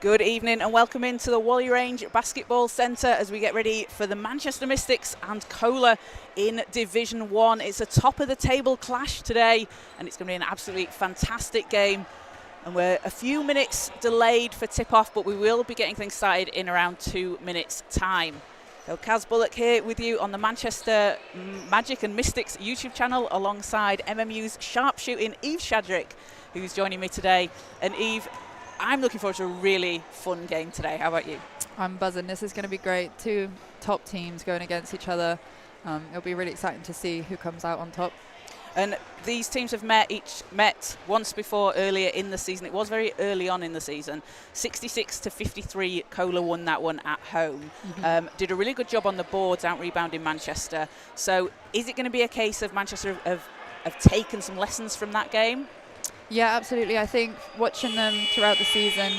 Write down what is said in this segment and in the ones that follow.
Good evening and welcome into the Wally Range Basketball Centre as we get ready for the Manchester Mystics and Kohler in Division 1. It's a top of the table clash today and it's going to be an absolutely fantastic game. And we're a few minutes delayed for tip-off, but we will be getting things started in around 2 minutes' time. So Kaz Bullock here with you on the Manchester Magic and Mystics YouTube channel alongside MMU's sharpshooting Eve Shadrick, who's joining me today. And Eve, I'm looking forward to a really fun game today. How about you? I'm buzzing. This is going to be great. Two top teams going against each other. It'll be really exciting to see who comes out on top. And these teams have met once before earlier in the season. It was very early on in the season. 66-53, Kohler won that one at home. Did a really good job on the boards, out-rebounding Manchester. So is it going to be a case of Manchester have taken some lessons from that game? Yeah, absolutely. I think watching them throughout the season,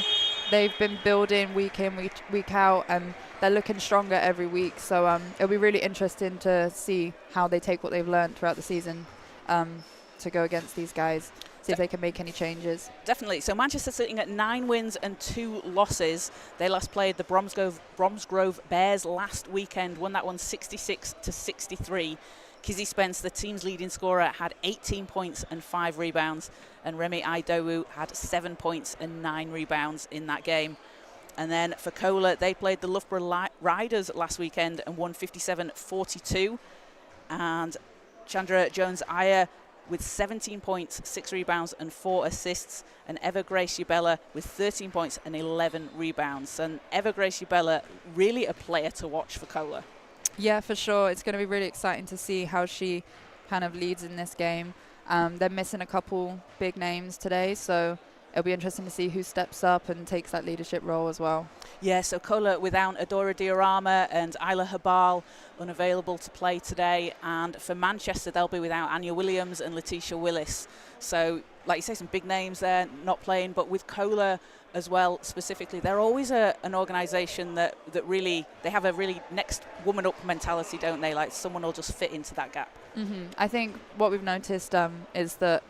they've been building week in, week out, and they're looking stronger every week. So it'll be really interesting to see how they take what they've learned throughout the season to go against these guys, see if they can make any changes. Definitely. So Manchester sitting at 9 wins and 2 losses. They last played the Bromsgrove Bears last weekend, won that one 66-63. Kizzy Spence, the team's leading scorer, had 18 points and 5 rebounds, and Remy Idowu had 7 points and 9 rebounds in that game. And then for Kohler, they played the Loughborough Riders last weekend and won 57-42. And Chandra Jones-Ayer with 17 points, 6 rebounds and 4 assists, and Evergrace Yabella with 13 points and 11 rebounds. And Evergrace Yabella, really a player to watch for Kohler. Yeah, for sure. It's going to be really exciting to see how she kind of leads in this game. They're missing a couple big names today, so it'll be interesting to see who steps up and takes that leadership role as well. Yeah, so Kohler without Adora Diorama and Isla Habal unavailable to play today. And for Manchester, they'll be without Anya Williams and Letitia Willis. So, like you say, some big names there not playing. But with Kohler as well, specifically, they're always an organisation that really, they have a really next woman up mentality, don't they? Like someone will just fit into that gap. I think what we've noticed is that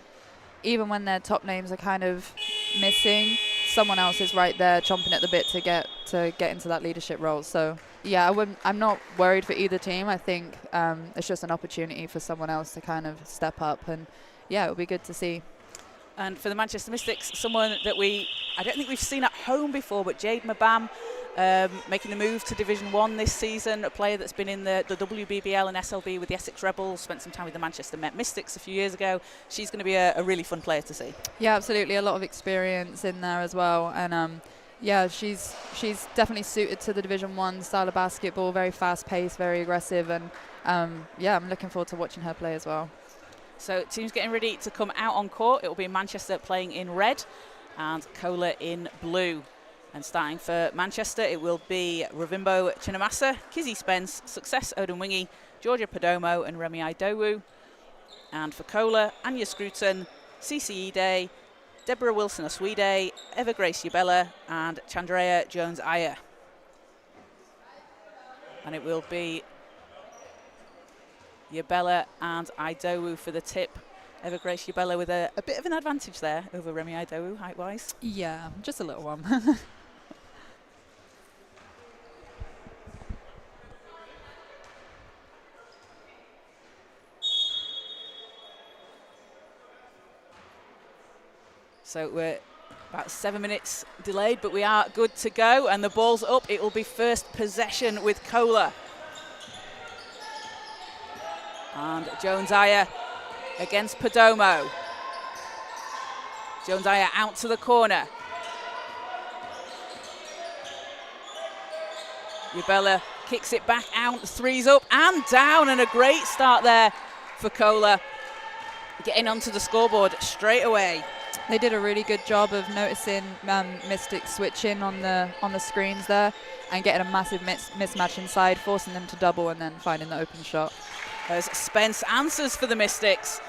even when their top names are kind of missing, someone else is right there chomping at the bit to get into that leadership role. So yeah, I'm not worried for either team. I think it's just an opportunity for someone else to kind of step up, and yeah, it'll be good to see. And for the Manchester Mystics, someone that I don't think we've seen at home before, but Jade Mabam making the move to Division 1 this season, a player that's been in the WBBL and SLB with the Essex Rebels, spent some time with the Manchester Met Mystics a few years ago. She's going to be a really fun player to see. Yeah, absolutely. A lot of experience in there as well. And yeah, she's definitely suited to the Division 1 style of basketball, very fast-paced, very aggressive. And yeah, I'm looking forward to watching her play as well. So teams getting ready to come out on court. It will be Manchester playing in red and Kohler in blue. And starting for Manchester, it will be Ravimbo Chinamasa, Kizzy Spence, Success Odunwingie, Georgia Perdomo and Remy Idowu. And for Kohler, Anya Scruton, CCE Day, Deborah Wilson Oswede, Evergrace Yabella and Chandrea Jones-Ayer. And it will be Yabella and Idowu for the tip. Evergrace Yabella with a bit of an advantage there over Remy Idowu, height-wise. Yeah, just a little one. So we're about 7 minutes delayed, but we are good to go. And the ball's up. It will be first possession with Kohler. And Jones-Ayer against Perdomo. Jones-Ayer out to the corner. Yabella kicks it back out, three's up and down, and a great start there for Kohler. Getting onto the scoreboard straight away. They did a really good job of noticing Mystic switching on the screens there and getting a massive mismatch inside, forcing them to double and then finding the open shot. As Spence answers for the Mystics.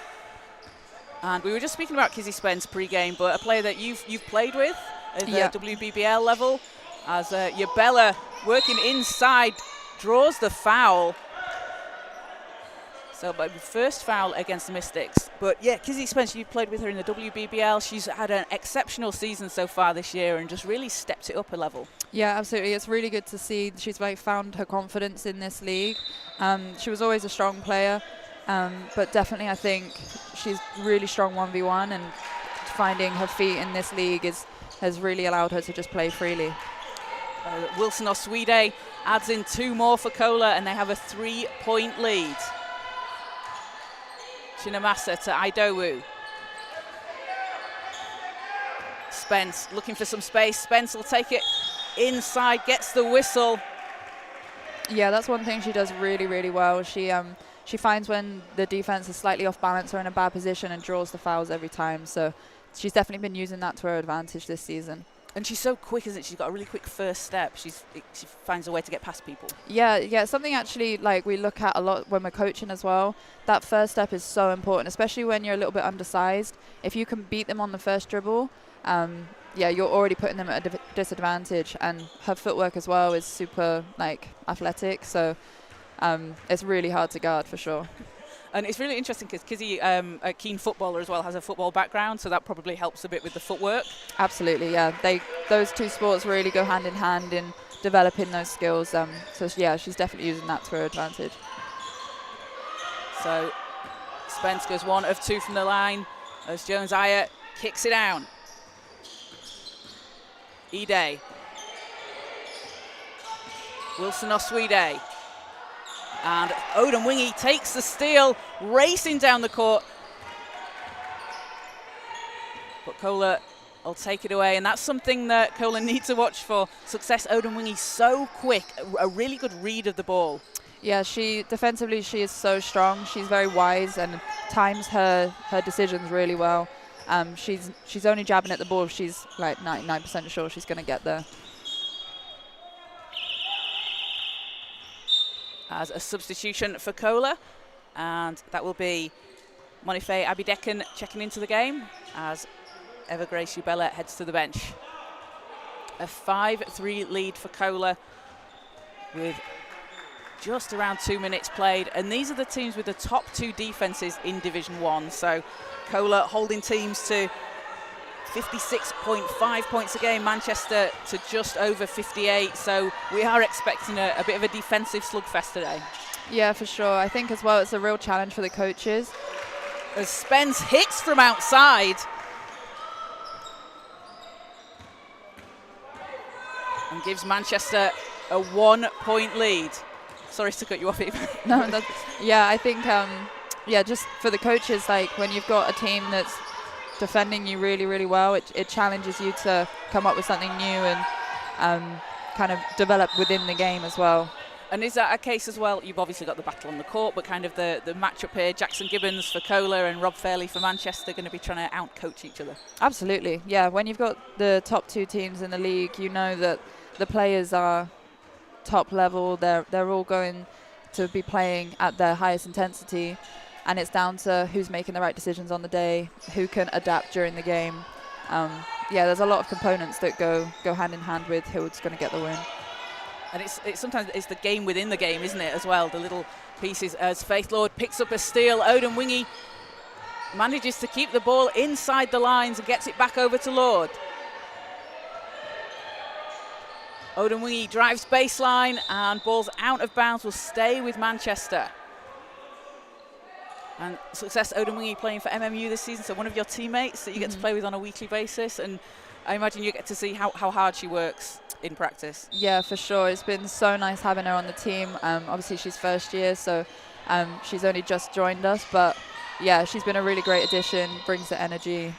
And we were just speaking about Kizzy Spence pre-game, but a player that you've played with at the WBBL level, as Yabella working inside, draws the foul. So, but first foul against the Mystics. But yeah, Kizzy Spence, you played with her in the WBBL. She's had an exceptional season so far this year and just really stepped it up a level. Yeah, absolutely. It's really good to see she's found her confidence in this league. She was always a strong player, but definitely I think she's really strong 1v1, and finding her feet in this league has really allowed her to just play freely. Wilson Oswede adds in 2 more for Kola, and they have a 3-point lead. Chinamasa to Idowu. Spence looking for some space. Spence will take it inside, gets the whistle. Yeah, that's one thing she does really, really well. She finds when the defense is slightly off balance or in a bad position and draws the fouls every time. So she's definitely been using that to her advantage this season. And she's so quick, isn't it? She's got a really quick first step. She finds a way to get past people. Yeah, something actually like we look at a lot when we're coaching as well. That first step is so important, especially when you're a little bit undersized. If you can beat them on the first dribble, you're already putting them at a disadvantage. And her footwork as well is super athletic, so it's really hard to guard for sure. And it's really interesting because Kizzy, a keen footballer as well, has a football background, so that probably helps a bit with the footwork. Absolutely, yeah. Those two sports really go hand in hand in developing those skills. So yeah, she's definitely using that to her advantage. So Spence goes 1 of 2 from the line as Jones-Aya kicks it down. Ide. Wilson Oswede. And Odemwingie takes the steal, racing down the court. But Kola will take it away, and that's something that Kola needs to watch for success. Odemwingie so quick, a really good read of the ball. Yeah, defensively she is so strong. She's very wise and times her decisions really well. She's only jabbing at the ball if she's 99% sure she's going to get there. As a substitution for Kola, and that will be Monife Abidekan checking into the game as Evergrace Ubella heads to the bench. A 5-3 lead for Kola with just around 2 minutes played, and these are the teams with the top 2 defenses in Division 1. So Kola holding teams to 56.5 points a game, Manchester to just over 58, so we are expecting a bit of a defensive slugfest today. Yeah, for sure. I think as well it's a real challenge for the coaches. As Spence hits from outside. And gives Manchester a 1-point lead. Sorry to cut you off, Eva. No, I think, just for the coaches, when you've got a team that's defending you really, really well, it challenges you to come up with something new and kind of develop within the game as well. And is that a case as well? You've obviously got the battle on the court, but kind of the matchup here, Jackson Gibbons for Kola and Rob Fairley for Manchester, going to be trying to out-coach each other. Absolutely, yeah. When you've got the top 2 teams in the league, you know that the players are top level. They're all going to be playing at their highest intensity. And it's down to who's making the right decisions on the day, who can adapt during the game. There's a lot of components that go hand in hand with who's going to get the win. And it's sometimes it's the game within the game, isn't it, as well, the little pieces. As Faith Lord picks up a steal, Odemwingie manages to keep the ball inside the lines and gets it back over to Lord. Odemwingie drives baseline, and ball's out of bounds, will stay with Manchester. And Success Odemwingie playing for MMU this season, so one of your teammates that you get to play with on a weekly basis, and I imagine you get to see how hard she works in practice. Yeah, for sure. It's been so nice having her on the team. Obviously she's first year, so she's only just joined us, but yeah, she's been a really great addition, brings the energy,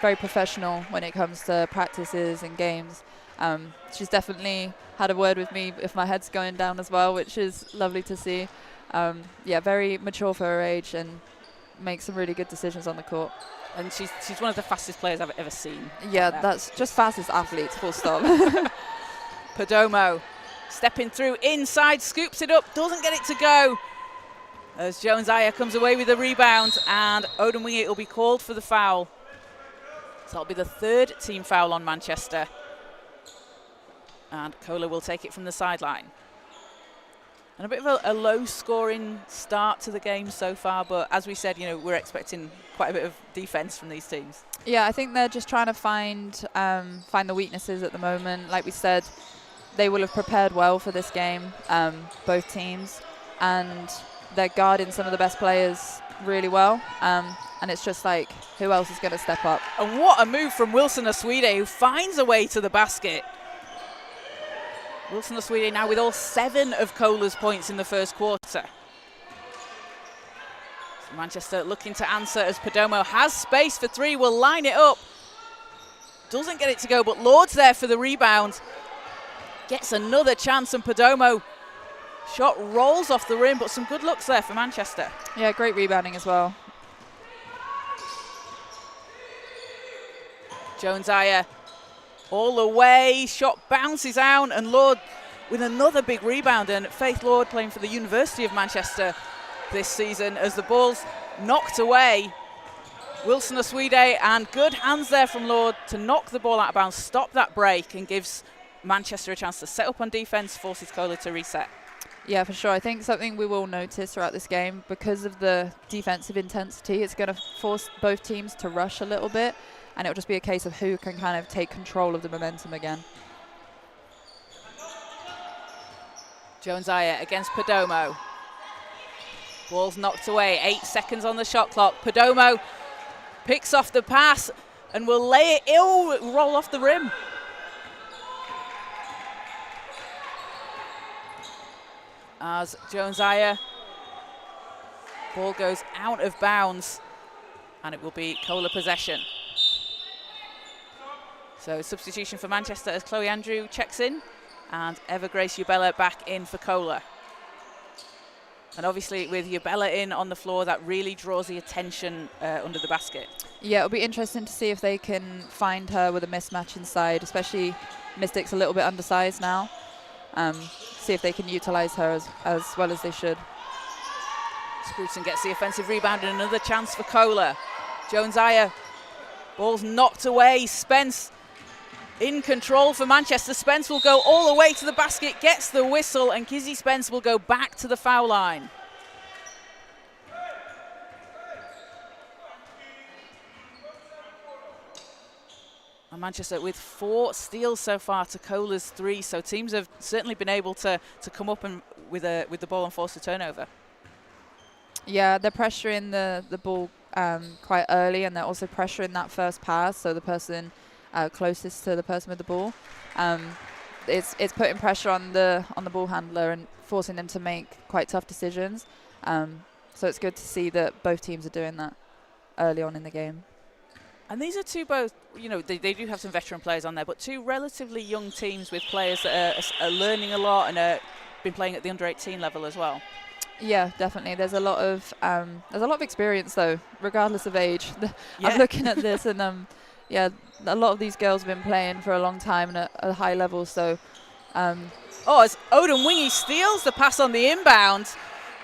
very professional when it comes to practices and games. She's definitely had a word with me if my head's going down as well, which is lovely to see. Very mature for her age and makes some really good decisions on the court. And she's one of the fastest players I've ever seen. Yeah, that's just fastest athletes, full stop. Perdomo stepping through inside, scoops it up, doesn't get it to go. As Jones-Aya comes away with the rebound, and Odemwingie will be called for the foul. So that'll be the 3rd team foul on Manchester. And Kola will take it from the sideline. And a bit of a low-scoring start to the game so far, but as we said, we're expecting quite a bit of defense from these teams. Yeah, I think they're just trying to find the weaknesses at the moment. Like we said, they will have prepared well for this game, both teams, and they're guarding some of the best players really well. And it's just like, who else is going to step up? And what a move from Wilson Oswide, who finds a way to the basket. Wilson Oswide now with all 7 of Kohler's points in the first quarter. So Manchester looking to answer as Perdomo has space for 3, will line it up. Doesn't get it to go, but Lord's there for the rebound. Gets another chance, and Perdomo shot rolls off the rim, but some good looks there for Manchester. Yeah, great rebounding as well. Jones-Ayer all the way, shot bounces out, and Lord with another big rebound. And Faith Lord playing for the University of Manchester this season as the ball's knocked away. Wilson Oswide, and good hands there from Lord to knock the ball out of bounds, stop that break, and gives Manchester a chance to set up on defense, forces Kohler to reset. Yeah, for sure. I think something we will notice throughout this game, because of the defensive intensity, it's going to force both teams to rush a little bit, and it'll just be a case of who can kind of take control of the momentum again. Jones-Ayer against Perdomo. Ball's knocked away, 8 seconds on the shot clock. Perdomo picks off the pass and will lay it, it'll roll off the rim. As Jones-Ayer, ball goes out of bounds, and it will be Kohler possession. So substitution for Manchester as Chloe Andrew checks in, and Eva-Grace Ubella back in for Kohler. And obviously with Ubella in on the floor, that really draws the attention under the basket. Yeah, it'll be interesting to see if they can find her with a mismatch inside, especially Mystics a little bit undersized now. See if they can utilize her as well as they should. Scruton gets the offensive rebound and another chance for Kohler. Jones-Ayer, ball's knocked away. Spence in control for Manchester. Spence will go all the way to the basket, gets the whistle, and Kizzy Spence will go back to the foul line. And Manchester with 4 steals so far to Kohler's 3, so teams have certainly been able to come up and with the ball and force a turnover. Yeah, they're pressuring the ball quite early, and they're also pressuring that first pass, so the person closest to the person with the ball. It's putting pressure on the ball handler and forcing them to make quite tough decisions. So it's good to see that both teams are doing that early on in the game. And these are two both, they do have some veteran players on there, but 2 relatively young teams with players that are learning a lot and been playing at the under-18 level as well. Yeah, definitely. There's a lot of experience though, regardless of age. Yeah. I'm looking at this, and yeah, a lot of these girls have been playing for a long time and at a high level. So, as Odin Wingy steals the pass on the inbound,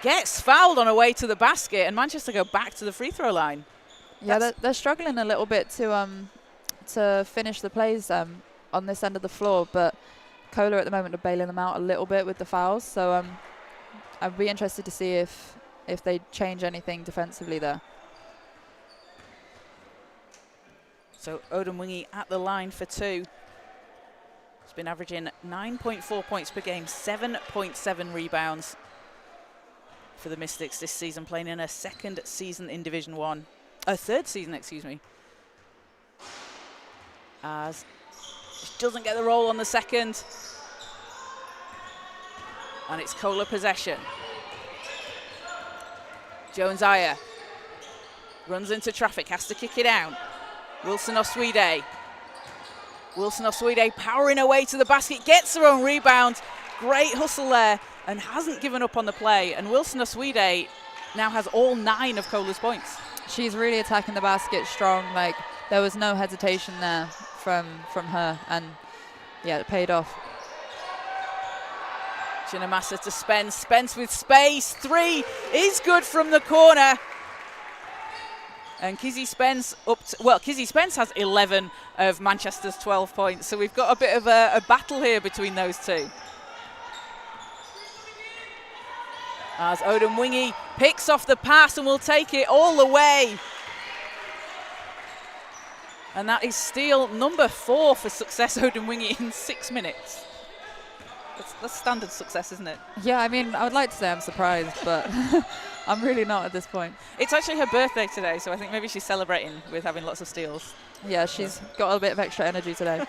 gets fouled on her way to the basket, and Manchester go back to the free throw line. Yeah, they're struggling a little bit to finish the plays on this end of the floor, but Kohler at the moment are bailing them out a little bit with the fouls. So I'd be interested to see if they change anything defensively there. So Odin Wingy at the line for 2. He's been averaging 9.4 points per game, 7.7 rebounds for the Mystics this season, playing in a third season in Division 1. As she doesn't get the roll on the second. And it's Kohler possession. Jones-Ayer runs into traffic, has to kick it out. Wilson Oswide. Wilson Oswide powering her way to the basket, gets her own rebound. Great hustle there, and hasn't given up on the play. And Wilson Oswide now has all 9 of Kohler's points. She's really attacking the basket strong. Like, there was no hesitation there from her, and yeah, it paid off. Chinamasa to Spence. Spence with space. 3 is good from the corner. And Kizzy Spence Kizzy Spence has 11 of Manchester's 12 points. So we've got a bit of a battle here between those 2. As Odemwingie picks off the pass and will take it all the way. And that is steal number 4 for Success Odemwingie in 6 minutes. That's standard success, isn't it? Yeah, I mean, I would like to say I'm surprised, but I'm really not at this point. It's actually her birthday today, so I think maybe she's celebrating with having lots of steals. Yeah, she's got a bit of extra energy today.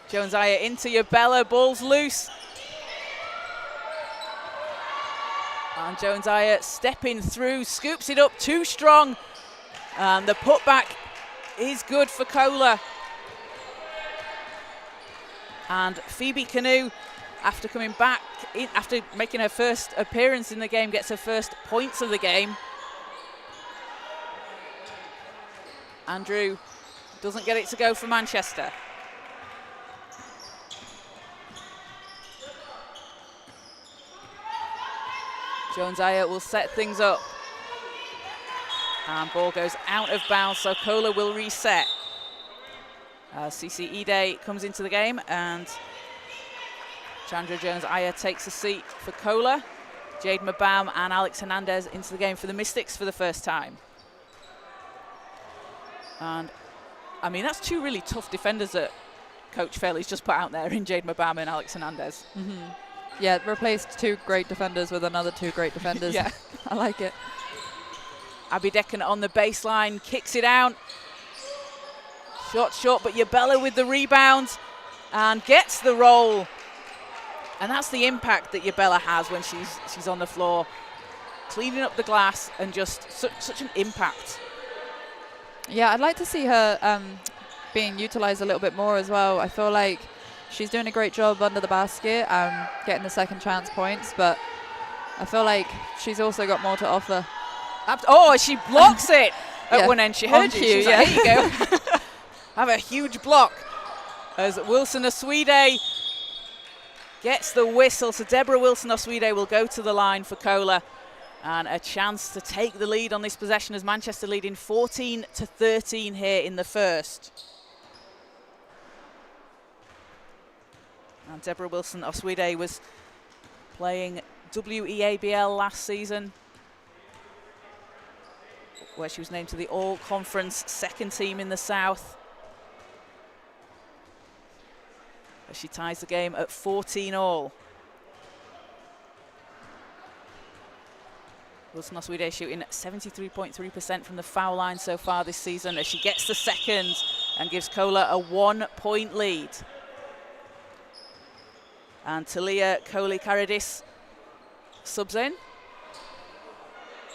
Jones-Aya into Yabella, ball's loose. And Jones-Aya stepping through, scoops it up too strong. And the putback is good for Kohler. And Phoebe Canoe, after coming back, after making her first appearance in the game, gets her first points of the game. Andrew doesn't get it to go for Manchester. Jones-Aya will set things up. And ball goes out of bounds, so Kohler will reset. CC Ide comes into the game, and Chandra Jones-Aya takes a seat for Kohler. Jade Mabam and Alex Hernandez into the game for the Mystics for the first time. And, I mean, that's 2 really tough defenders that Coach Fairley's just put out there in Jade Mabam and Alex Hernandez. Mm-hmm. Yeah, replaced 2 great defenders with another 2 great defenders. Yeah. I like it. Abby Decken on the baseline, kicks it out. Short, but Yabella with the rebound and gets the roll. And that's the impact that Yabella has when she's on the floor. Cleaning up the glass and just such an impact. Yeah, I'd like to see her being utilised a little bit more as well. I feel like she's doing a great job under the basket, getting the second chance points, but I feel like she's also got more to offer. Oh, she blocks it at Yeah. one end. She heard you. She's Yeah. like, here you go. Have a huge block as Wilson Oswede gets the whistle. So Deborah Wilson Oswede will go to the line for Kohler. And a chance to take the lead on this possession as Manchester leading 14-13 here in the first. And Deborah Wilson Oswede was playing WEABL last season, where she was named to the All-Conference second team in the South. But she ties the game at 14-all. Wilson Oswede shooting 73.3% from the foul line so far this season as she gets the second and gives Kohler a 1-point lead. And Talia Coley-Caradis subs in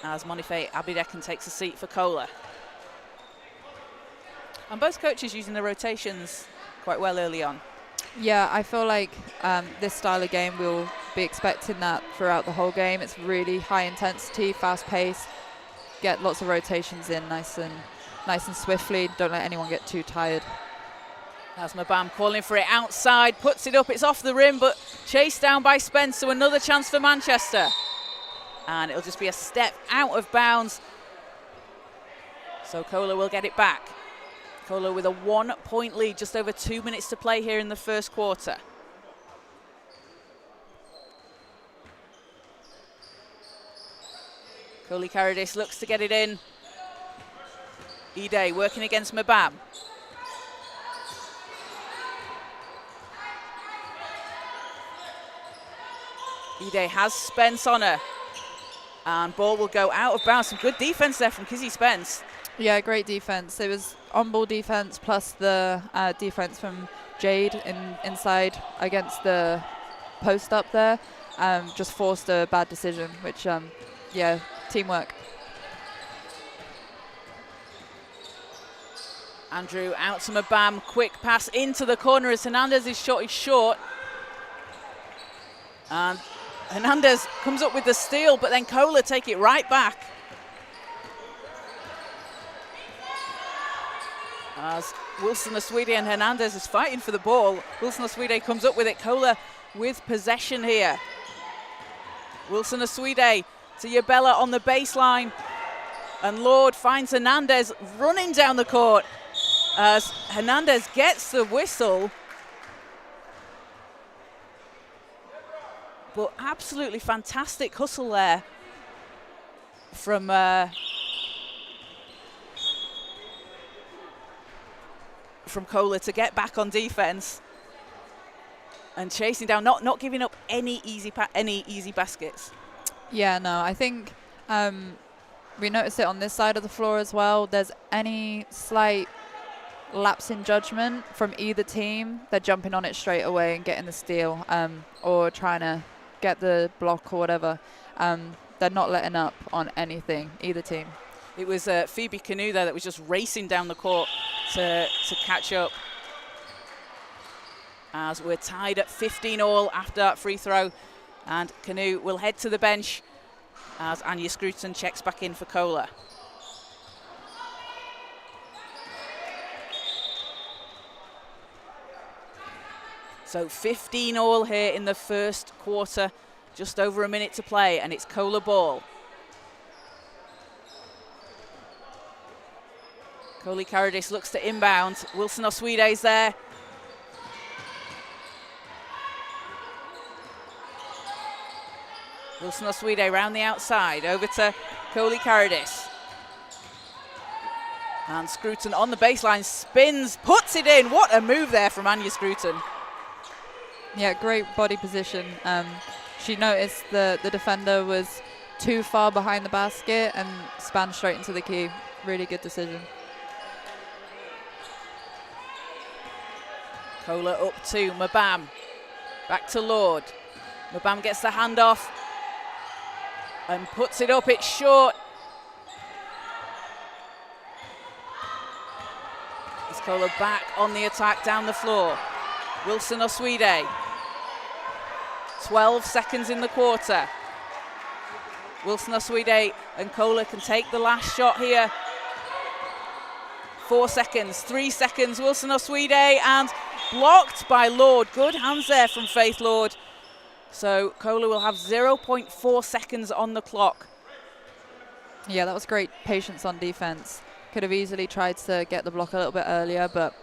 as Monife Abidekin takes a seat for Kohler. And both coaches using the rotations quite well early on. Yeah, I feel like this style of game, we'll be expecting that throughout the whole game. It's really high intensity, fast pace. Get lots of rotations in nice and swiftly. Don't let anyone get too tired. As Mabam calling for it outside, puts it up, it's off the rim, but chased down by Spence, so another chance for Manchester. And it'll just be a step out of bounds. So Kohler will get it back. Kohler with a 1-point lead, just over 2 minutes to play here in the first quarter. Coley-Caradis looks to get it in. Ide working against Mabam. Ide has Spence on her. And ball will go out of bounds. Some good defense there from Kizzy Spence. Yeah, great defense. It was on-ball defense plus the defense from Jade inside against the post up there. Just forced a bad decision, which, yeah, teamwork. Andrew out to Mabam, quick pass into the corner as Hernandez's shot is short. And Hernandez comes up with the steal, but then Kohler take it right back. As Wilson Oswede and Hernandez is fighting for the ball. Wilson Oswede comes up with it. Kohler with possession here. Wilson Oswede to Yabella on the baseline. And Lord finds Hernandez running down the court as Hernandez gets the whistle. But absolutely fantastic hustle there from Kohler to get back on defense and chasing down, not giving up any easy baskets. Yeah, no, I think we noticed it on this side of the floor as well. There's any slight lapse in judgment from either team, they're jumping on it straight away and getting the steal, or trying to get the block or whatever. They're not letting up on anything, either team. It was Phoebe Canoe there that was just racing down the court to catch up. As we're tied at 15-all after that free throw, and Canoe will head to the bench as Anya Scruton checks back in for Kohler. So 15-all here in the first quarter, just over a minute to play, and it's Kohler ball. Coley Caradis looks to inbound. Wilson Oswede's there. Wilson Oswede round the outside, over to Coley Caradis. And Scruton on the baseline, spins, puts it in. What a move there from Anya Scruton. Yeah, great body position. She noticed the defender was too far behind the basket and span straight into the key. Really good decision. Kohler up to Mabam. Back to Lord. Mabam gets the handoff and puts it up. It's short. Is Kohler back on the attack down the floor? Wilson Oswede. 12 seconds in the quarter. Wilson Oswede and Kohler can take the last shot here. 4 seconds, 3 seconds. Wilson Oswede, and blocked by Lord. Good hands there from Faith Lord. So Kohler will have 0.4 seconds on the clock. Yeah, that was great patience on defense. Could have easily tried to get the block a little bit earlier, but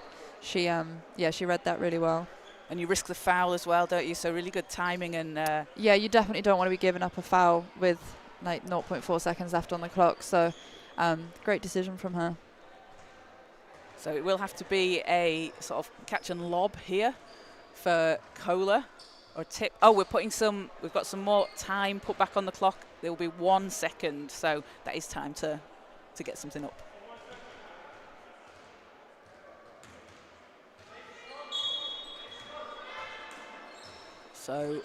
she read that really well. And you risk the foul as well, don't you? So really good timing and... Yeah, you definitely don't want to be giving up a foul with like 0.4 seconds left on the clock. So great decision from her. So it will have to be a sort of catch and lob here for Kohler, or tip. Oh, we've got some more time put back on the clock. There will be 1 second, so that is time to get something up. So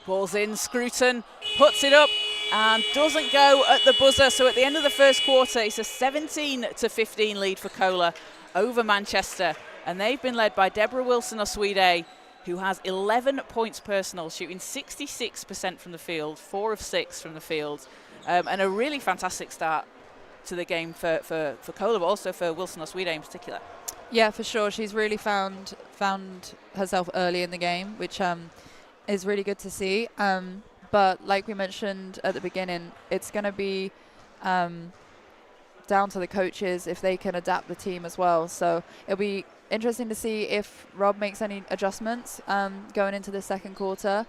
ball's in, Scruton puts it up and doesn't go at the buzzer. So at the end of the first quarter, it's a 17-15 lead for Kohler over Manchester. And they've been led by Deborah Wilson Oswede, who has 11 points personal, shooting 66% from the field, 4 of 6 from the field. And a really fantastic start to the game for Kohler, but also for Wilson Oswede in particular. Yeah, for sure. She's really found herself early in the game, which is really good to see. But like we mentioned at the beginning, it's going to be down to the coaches if they can adapt the team as well. So it'll be interesting to see if Rob makes any adjustments going into the second quarter.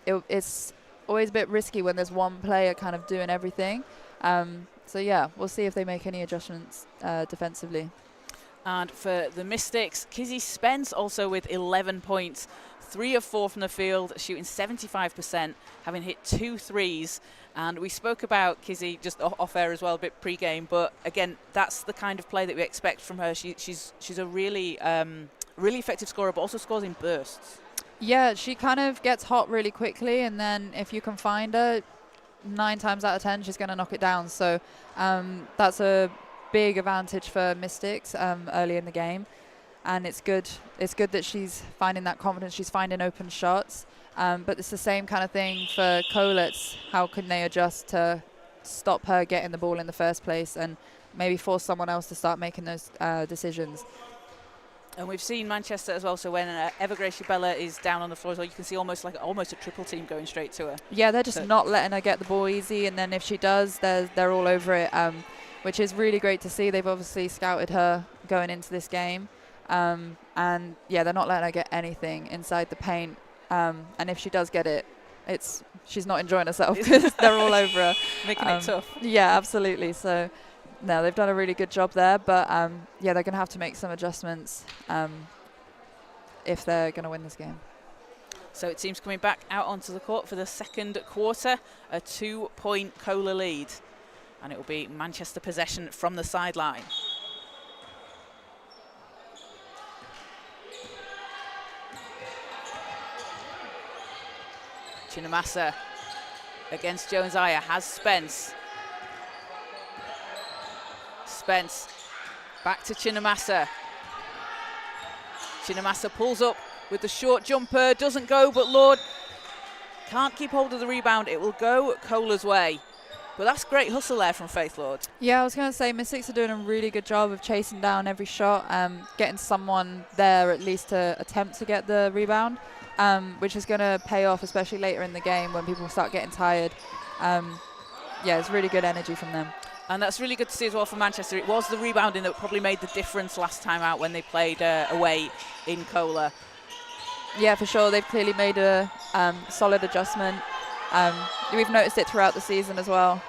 It's always a bit risky when there's one player kind of doing everything. So yeah, we'll see if they make any adjustments defensively. And for the Mystics, Kizzy Spence also with 11 points, 3 of 4 from the field, shooting 75%, having hit 2 threes. And we spoke about Kizzy just off air as well, a bit pre-game. But again, that's the kind of play that we expect from her. She's a really effective scorer, but also scores in bursts. Yeah, she kind of gets hot really quickly, and then if you can find her, 9 times out of 10 she's going to knock it down. So that's a big advantage for Mystics early in the game, and it's good that she's finding that confidence, she's finding open shots, but it's the same kind of thing for Kohler. How can they adjust to stop her getting the ball in the first place and maybe force someone else to start making those decisions. And we've seen Manchester as well, so when Evergrace Bella is down on the floor as well, you can see almost a triple team going straight to her. Yeah, they're just not letting her get the ball easy, and then if she does, they're all over it, which is really great to see. They've obviously scouted her going into this game, and yeah, they're not letting her get anything inside the paint. And if she does get it, she's not enjoying herself because they're all over her. Making it tough. Yeah, absolutely. So, no, they've done a really good job there. But, yeah, they're going to have to make some adjustments if they're going to win this game. So it seems coming back out onto the court for the second quarter, a 2-point Cola lead. And it will be Manchester possession from the sideline. Chinamasa against Jones-Aya has Spence. Spence back to Chinamasa. Chinamasa pulls up with the short jumper, doesn't go, but Lord can't keep hold of the rebound. It will go Cola's way. But that's great hustle there from Faith Lord. Yeah, I was going to say Mystics are doing a really good job of chasing down every shot, getting someone there at least to attempt to get the rebound, which is going to pay off, especially later in the game when people start getting tired. Yeah, it's really good energy from them. And that's really good to see as well for Manchester. It was the rebounding that probably made the difference last time out when they played away in Cola. Yeah, for sure. They've clearly made a solid adjustment. We've noticed it throughout the season as well.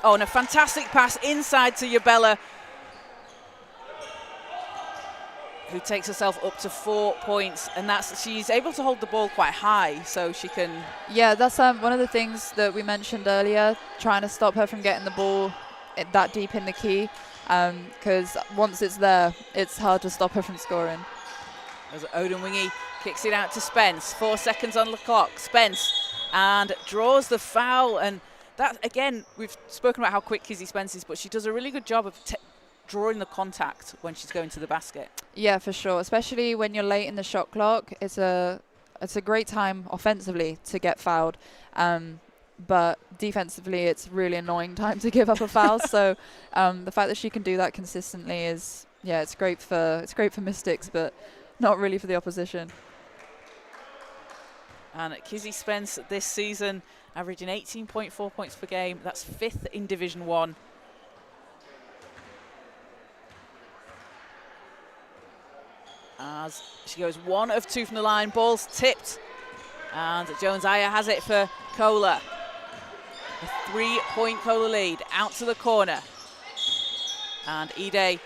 Oh, and a fantastic pass inside to Yabella, who takes herself up to 4 points, and she's able to hold the ball quite high, so she can. Yeah, that's one of the things that we mentioned earlier, trying to stop her from getting the ball that deep in the key, because once it's there, it's hard to stop her from scoring. As Odemwingie kicks it out to Spence, 4 seconds on the clock. Spence and draws the foul, and that again, we've spoken about how quick Kizzy Spence is, but she does a really good job of drawing the contact when she's going to the basket. Yeah, for sure. Especially when you're late in the shot clock, it's a great time offensively to get fouled, but defensively, it's really annoying time to give up a foul. So the fact that she can do that consistently is, yeah, it's great for Mystics, but not really for the opposition. And Kizzy Spence this season averaging 18.4 points per game. That's 5th in Division 1. As she goes 1 of 2 from the line, ball's tipped, and Jones-Aya has it for Cola. A 3-point Cola lead, out to the corner, and Ide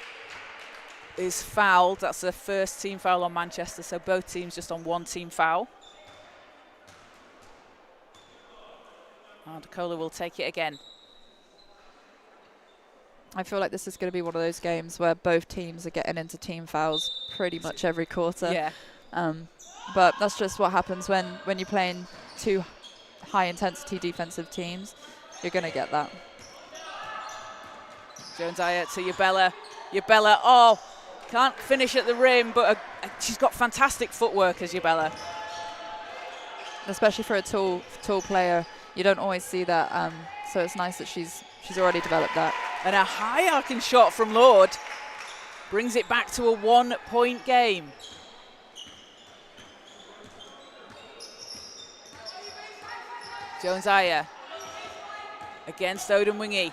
is fouled. That's the first team foul on Manchester, so both teams just on 1 team foul. And Cola will take it again. I feel like this is going to be one of those games where both teams are getting into team fouls pretty much every quarter. Yeah. But that's just what happens when you're playing 2 high-intensity defensive teams. You're going to get that. Jones-Aya to Yabella. Yabella, oh, can't finish at the rim, but she's got fantastic footwork as Yabella. Especially for a tall player, you don't always see that. So it's nice that she's already developed that. And a high arcing shot from Lord brings it back to a 1-point game. Jones-Aya against Odemwingie.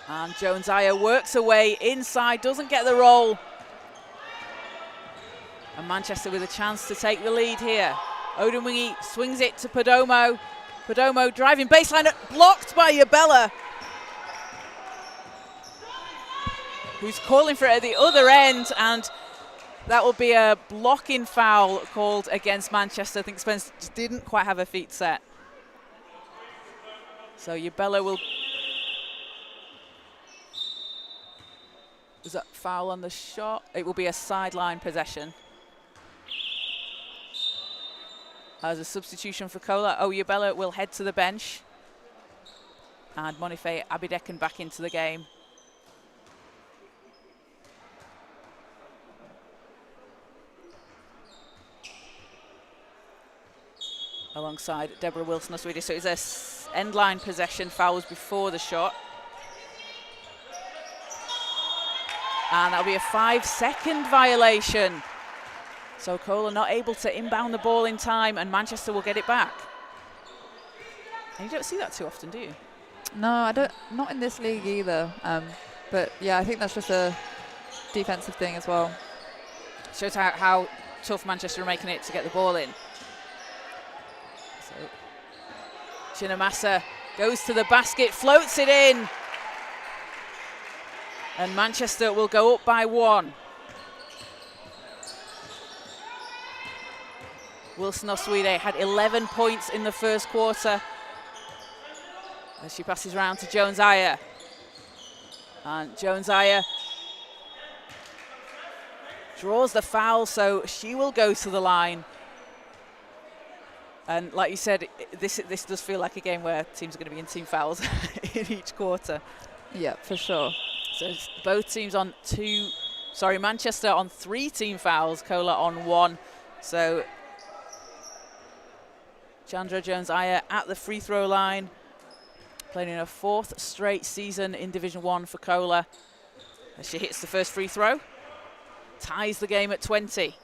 And Jones-Aya works away inside, doesn't get the roll. And Manchester with a chance to take the lead here. Odemwingie swings it to Perdomo. Perdomo driving baseline, blocked by Yabella, who's calling for it at the other end, and that will be a blocking foul called against Manchester. I think Spence just didn't quite have her feet set. So Yabella will... Is that foul on the shot? It will be a sideline possession. As a substitution for Cola. Oh, Yabella will head to the bench. And Monife Abidekun back into the game. Alongside Deborah Wilson, a Swedish. So it's a end line possession, fouls before the shot. And that'll be a 5-second violation. So Cola not able to inbound the ball in time, and Manchester will get it back. And you don't see that too often, do you? No, I don't. Not in this league either. But yeah, I think that's just a defensive thing as well. Shows how tough Manchester are making it to get the ball in. So Chinamasa goes to the basket, floats it in. And Manchester will go up by 1. Wilson Oswede had 11 points in the first quarter. As she passes round to Jones-Aya. And Jones-Aya draws the foul, so she will go to the line. And like you said, this does feel like a game where teams are going to be in team fouls in each quarter. Yeah, for sure. So both teams on Manchester on 3 team fouls, Kola on 1. So Chandra Jones-Aya at the free throw line, playing in her 4th straight season in Division 1 for Kola. As she hits the first free throw, ties the game at 20.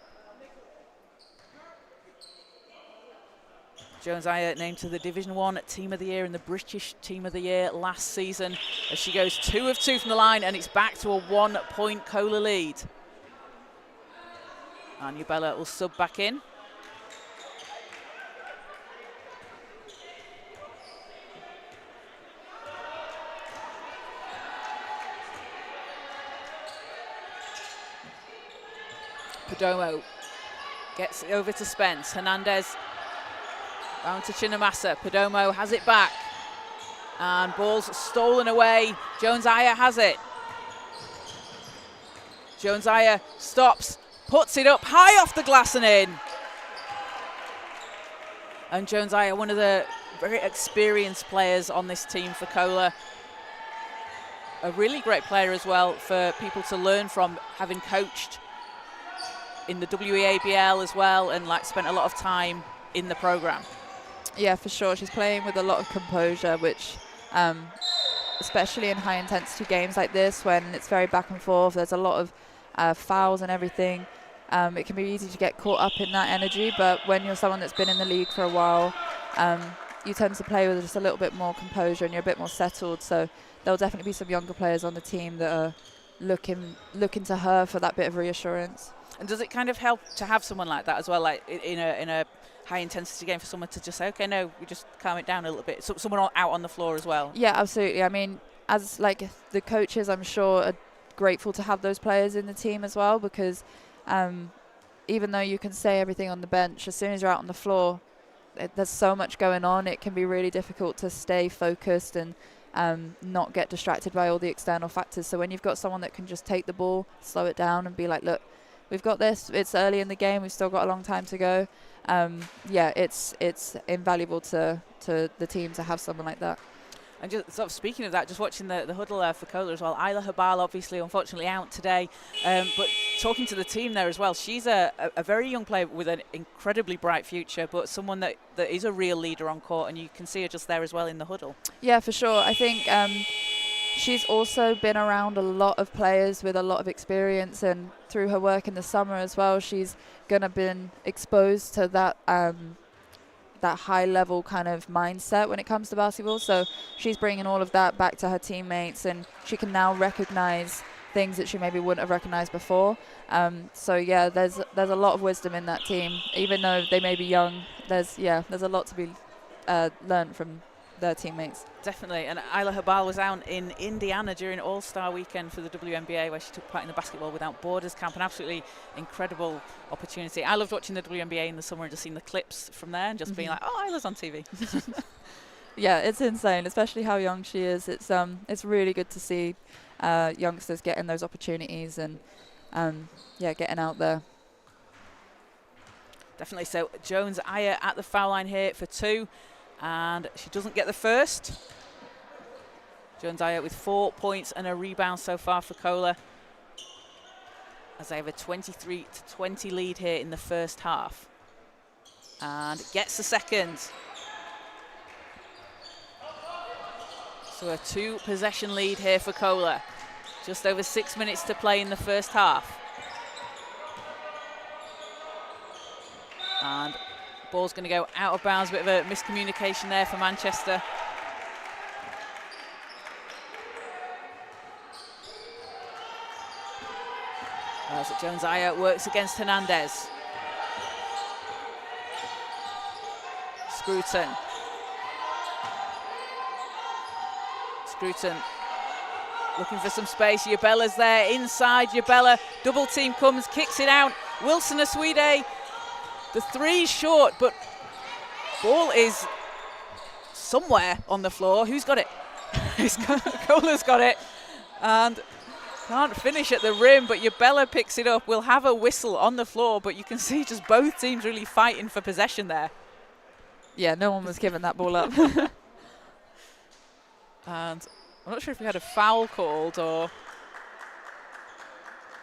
Jones-Aya named to the Division 1 Team of the Year and the British Team of the Year last season, as she goes 2 of 2 from the line, and it's back to a 1-point Kola lead. Anya Bella will sub back in. Perdomo gets it over to Spence. Hernandez round to Chinamasa. Perdomo has it back. And ball's stolen away. Jones-Aya has it. Jones-Aya stops, puts it up high off the glass and in. And Jones-Aya, one of the very experienced players on this team for Kola. A really great player as well for people to learn from, having coached in the WNBL as well, and spent a lot of time in the program. Yeah, for sure. She's playing with a lot of composure, which especially in high intensity games like this, when it's very back and forth, there's a lot of fouls and everything. It can be easy to get caught up in that energy, but when you're someone that's been in the league for a while, you tend to play with just a little bit more composure and you're a bit more settled. So there'll definitely be some younger players on the team that are looking to her for that bit of reassurance. And does it kind of help to have someone like that as well, like in a high intensity game, for someone to just say, okay, no, we just calm it down a little bit, so someone out on the floor as well? Yeah, absolutely. I mean, as the coaches, I'm sure, are grateful to have those players in the team as well, because even though you can say everything on the bench, as soon as you're out on the floor, there's so much going on. It can be really difficult to stay focused and not get distracted by all the external factors. So when you've got someone that can just take the ball, slow it down and be like, look, we've got this, it's early in the game, we've still got a long time to go. Yeah, it's invaluable to the team to have someone like that. And just sort of speaking of that, just watching the huddle for Kola as well, Isla Habal obviously unfortunately out today, but talking to the team there as well, she's a very young player with an incredibly bright future, but someone that is a real leader on court, and you can see her just there as well in the huddle. Yeah, for sure. I think she's also been around a lot of players with a lot of experience, and through her work in the summer as well, she's gonna been exposed to that that high level kind of mindset when it comes to basketball. So she's bringing all of that back to her teammates, and she can now recognize things that she maybe wouldn't have recognized before. So yeah, there's a lot of wisdom in that team, even though they may be young. There's a lot to be learned from their teammates. Definitely. And Isla Habal was out in Indiana during All-Star Weekend for the WNBA, where she took part in the Basketball Without Borders camp. An absolutely incredible opportunity. I loved watching the WNBA in the summer and just seeing the clips from there and just being like, oh, Isla's on TV. Yeah, it's insane, especially how young she is. It's really good to see youngsters getting those opportunities and getting out there. Definitely. So Jones-Aya at the foul line here for 2. And she doesn't get the first. Jones-Aya with 4 points and a rebound so far for Kola, as they have a 23-20 lead here in the first half. And gets the second. So a 2-possession lead here for Kola. Just over 6 minutes to play in the first half. And ball's going to go out of bounds. Bit of a miscommunication there for Manchester. So Jones-Aya works against Hernandez. Scruton. Scruton looking for some space. Yabella's there inside. Yabella, double team comes, kicks it out. Wilson Aswide, the three short, but ball is somewhere on the floor. Who's got it? Cola's got it. And can't finish at the rim, but Yabella picks it up. We'll have a whistle on the floor, but you can see just both teams really fighting for possession there. Yeah, no one was giving that ball up. And I'm not sure if we had a foul called or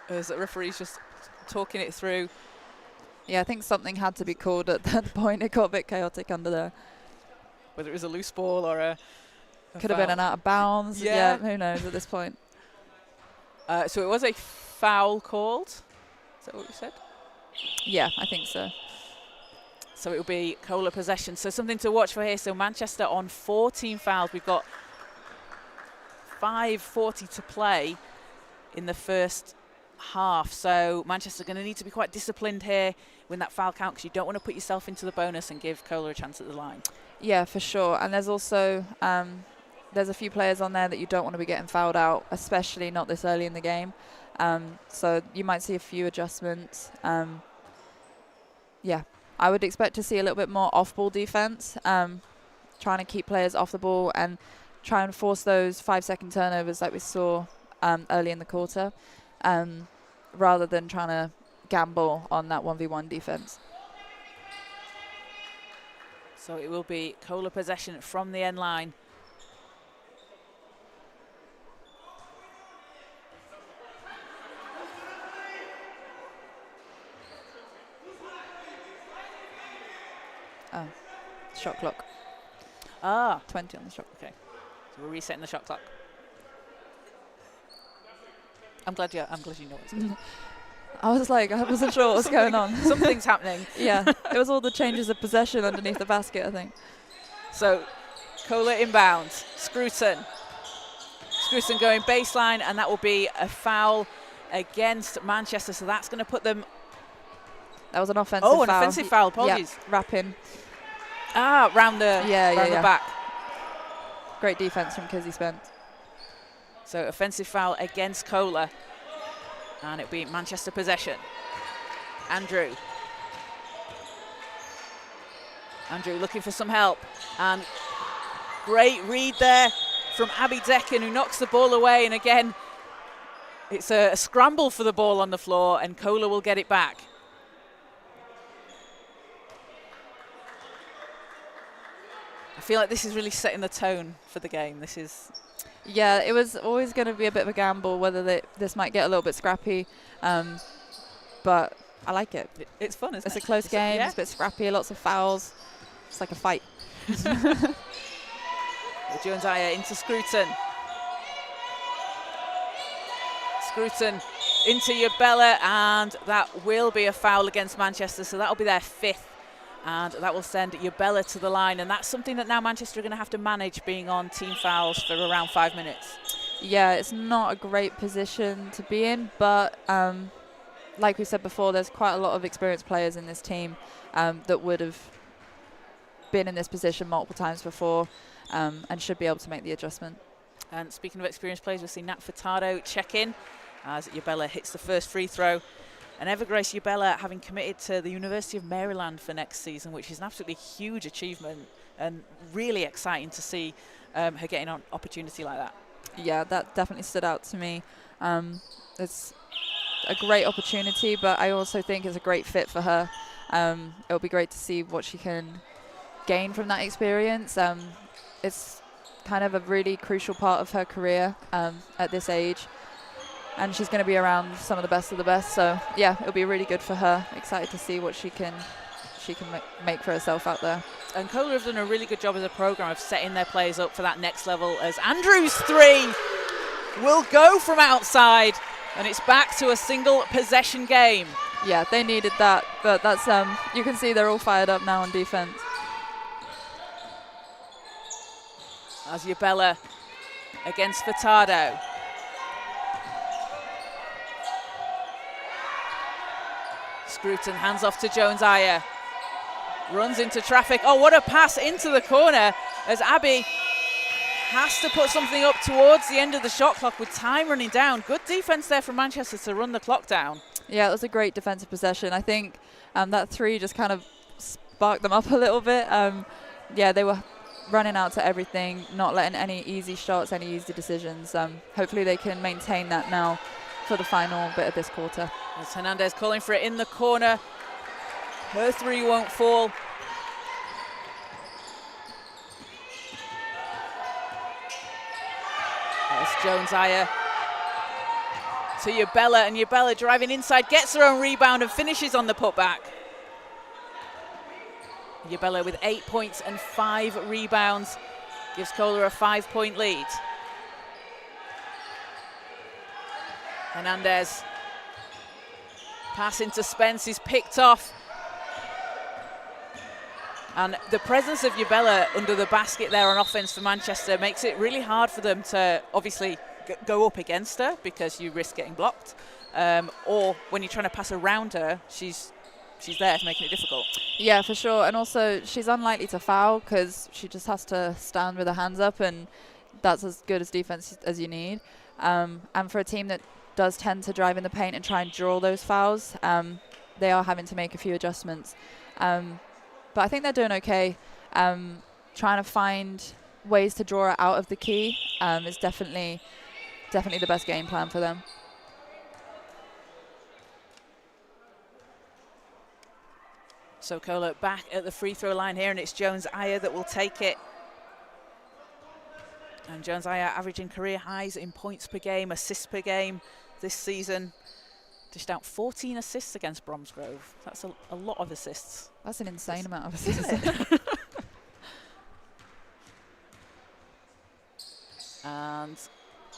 is the referee's just talking it through. Yeah, I think something had to be called at that point. It got a bit chaotic under there. Whether it was a loose ball or a could have been an out of bounds. Yeah, who knows at this point. So it was a foul called. Is that what you said? Yeah, I think so. So it will be Cola possession. So something to watch for here. So Manchester on 14 fouls. We've got 5:40 to play in the first half. So Manchester are going to need to be quite disciplined here when that foul count, because you don't want to put yourself into the bonus and give Cola a chance at the line. Yeah, for sure. And there's also there's a few players on there that you don't want to be getting fouled out, especially not this early in the game. So you might see a few adjustments. Yeah, I would expect to see a little bit more off-ball defense, trying to keep players off the ball and try and force those 5-second turnovers like we saw early in the quarter, rather than trying to gamble on that 1v1 defense. So it will be Cola possession from the end line. Oh, shot clock. 20 on the shot. Okay, so we're resetting the shot clock. I'm glad you know what's going on. I was like, I wasn't sure what was going on. Something's happening. Yeah, it was all the changes of possession underneath the basket, I think. So Cola inbounds. Scruton going baseline, and that will be a foul against Manchester. So that's going to put them. That was an offensive foul. Oh, an offensive foul. Apologies. Yeah, wrapping. Round the the back. Great defense from Kizzy Spence. So offensive foul against Cola, and it'll be Manchester possession. Andrew looking for some help, and great read there from Abby Decken, who knocks the ball away. And again, it's a scramble for the ball on the floor, and Cola will get it back. I feel like this is really setting the tone for the game. This is. Yeah, it was always going to be a bit of a gamble whether this might get a little bit scrappy, but I like it. It's fun, isn't it? It's a close game. It's a bit scrappy, lots of fouls. It's like a fight. Jones-Aya into Scruton. Scruton into Yabella, and that will be a foul against Manchester, so that'll be their 5th. And that will send Yabella to the line. And that's something that now Manchester are going to have to manage, being on team fouls for around 5 minutes. Yeah, it's not a great position to be in. But like we said before, there's quite a lot of experienced players in this team that would have been in this position multiple times before and should be able to make the adjustment. And speaking of experienced players, we'll see Nat Furtado check in as Yabella hits the first free throw. And Evergrace Yabella having committed to the University of Maryland for next season, which is an absolutely huge achievement and really exciting to see her getting an opportunity like that. Yeah, that definitely stood out to me. It's a great opportunity, but I also think it's a great fit for her. It'll be great to see what she can gain from that experience. It's kind of a really crucial part of her career at this age. And she's going to be around some of the best of the best. So, yeah, it'll be really good for her. Excited to see what she can make for herself out there. And Cola have done a really good job as a program of setting their players up for that next level, as Andrew's 3 will go from outside, and it's back to a single possession game. Yeah, they needed that. But that's you can see they're all fired up now on defense. As Yabella against Furtado. Scruton hands off to Jones-Aya. runs into traffic. Oh, what a pass into the corner as Abby has to put something up towards the end of the shot clock with time running down. Good defense there from Manchester to run the clock down. Yeah, it was a great defensive possession. I think that three just kind of sparked them up a little bit. Yeah, they were running out to everything, not letting any easy shots, any easy decisions. Hopefully they can maintain that now for the final bit of this quarter. As Hernandez calling for it in the corner. Her three won't fall. That's Jones-Aya to Yabella, and Yabella driving inside, gets her own rebound and finishes on the putback. Yabella with 8 points and 5 rebounds gives Kohler a 5-point lead. Hernandez, pass into Spence is picked off. And the presence of Yabella under the basket there on offense for Manchester makes it really hard for them to obviously go up against her because you risk getting blocked. Or when you're trying to pass around her, she's there to making it difficult. Yeah, for sure. And also she's unlikely to foul because she just has to stand with her hands up, and that's as good as defense as you need. And for a team that does tend to drive in the paint and try and draw those fouls, they are having to make a few adjustments. But I think they're doing okay. Trying to find ways to draw it out of the key is definitely the best game plan for them. So Kohler back at the free throw line here, and it's Jones-Aya that will take it. And Jones-Aya averaging career highs in points per game, assists per game this season. Dished out 14 assists against Bromsgrove. That's a lot of assists. That's an insane amount of assists. Isn't it? And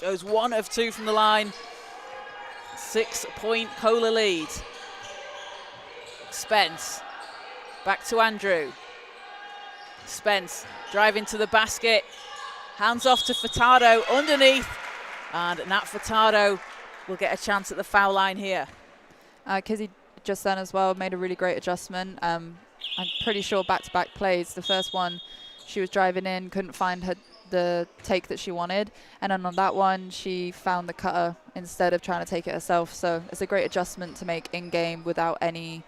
goes 1 of 2 from the line. 6-point Kohler lead. Spence, back to Andrew. Spence driving to the basket. Hands off to Furtado underneath. And Nat Furtado will get a chance at the foul line here. Kizzy just then as well made a really great adjustment. I'm pretty sure back-to-back plays. The first one, she was driving in, couldn't find the take that she wanted. And then on that one, she found the cutter instead of trying to take it herself. So it's a great adjustment to make in-game without any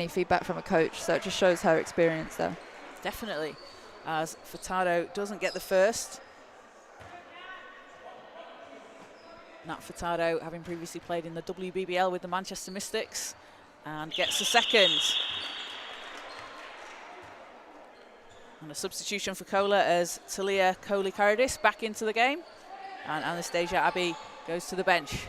feedback from a coach. So it just shows her experience there. Definitely. As Furtado doesn't get the first. Nat Furtado, having previously played in the WBBL with the Manchester Mystics, and gets a second. And a substitution for Kohler as Talia Coley-Caradis back into the game. And Anastasia Abbey goes to the bench.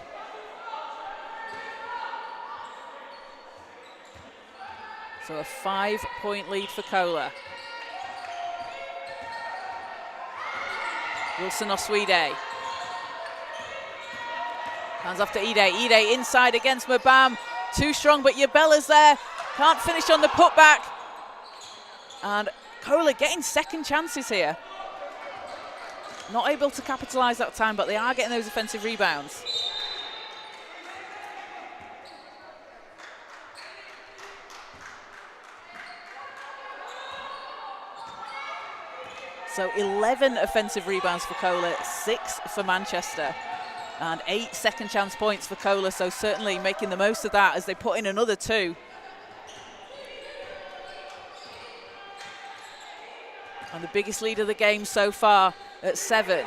So a 5-point lead for Kohler. Wilson Oswede. Hands off to Ide. Ide inside against Mabam. Too strong, but Yabella's there. Can't finish on the putback. And Kohler getting second chances here. Not able to capitalise that time, but they are getting those offensive rebounds. So 11 offensive rebounds for Kohler, 6 for Manchester. And 8 second chance points for Kohler, so certainly making the most of that as they put in another 2. And the biggest lead of the game so far at 7.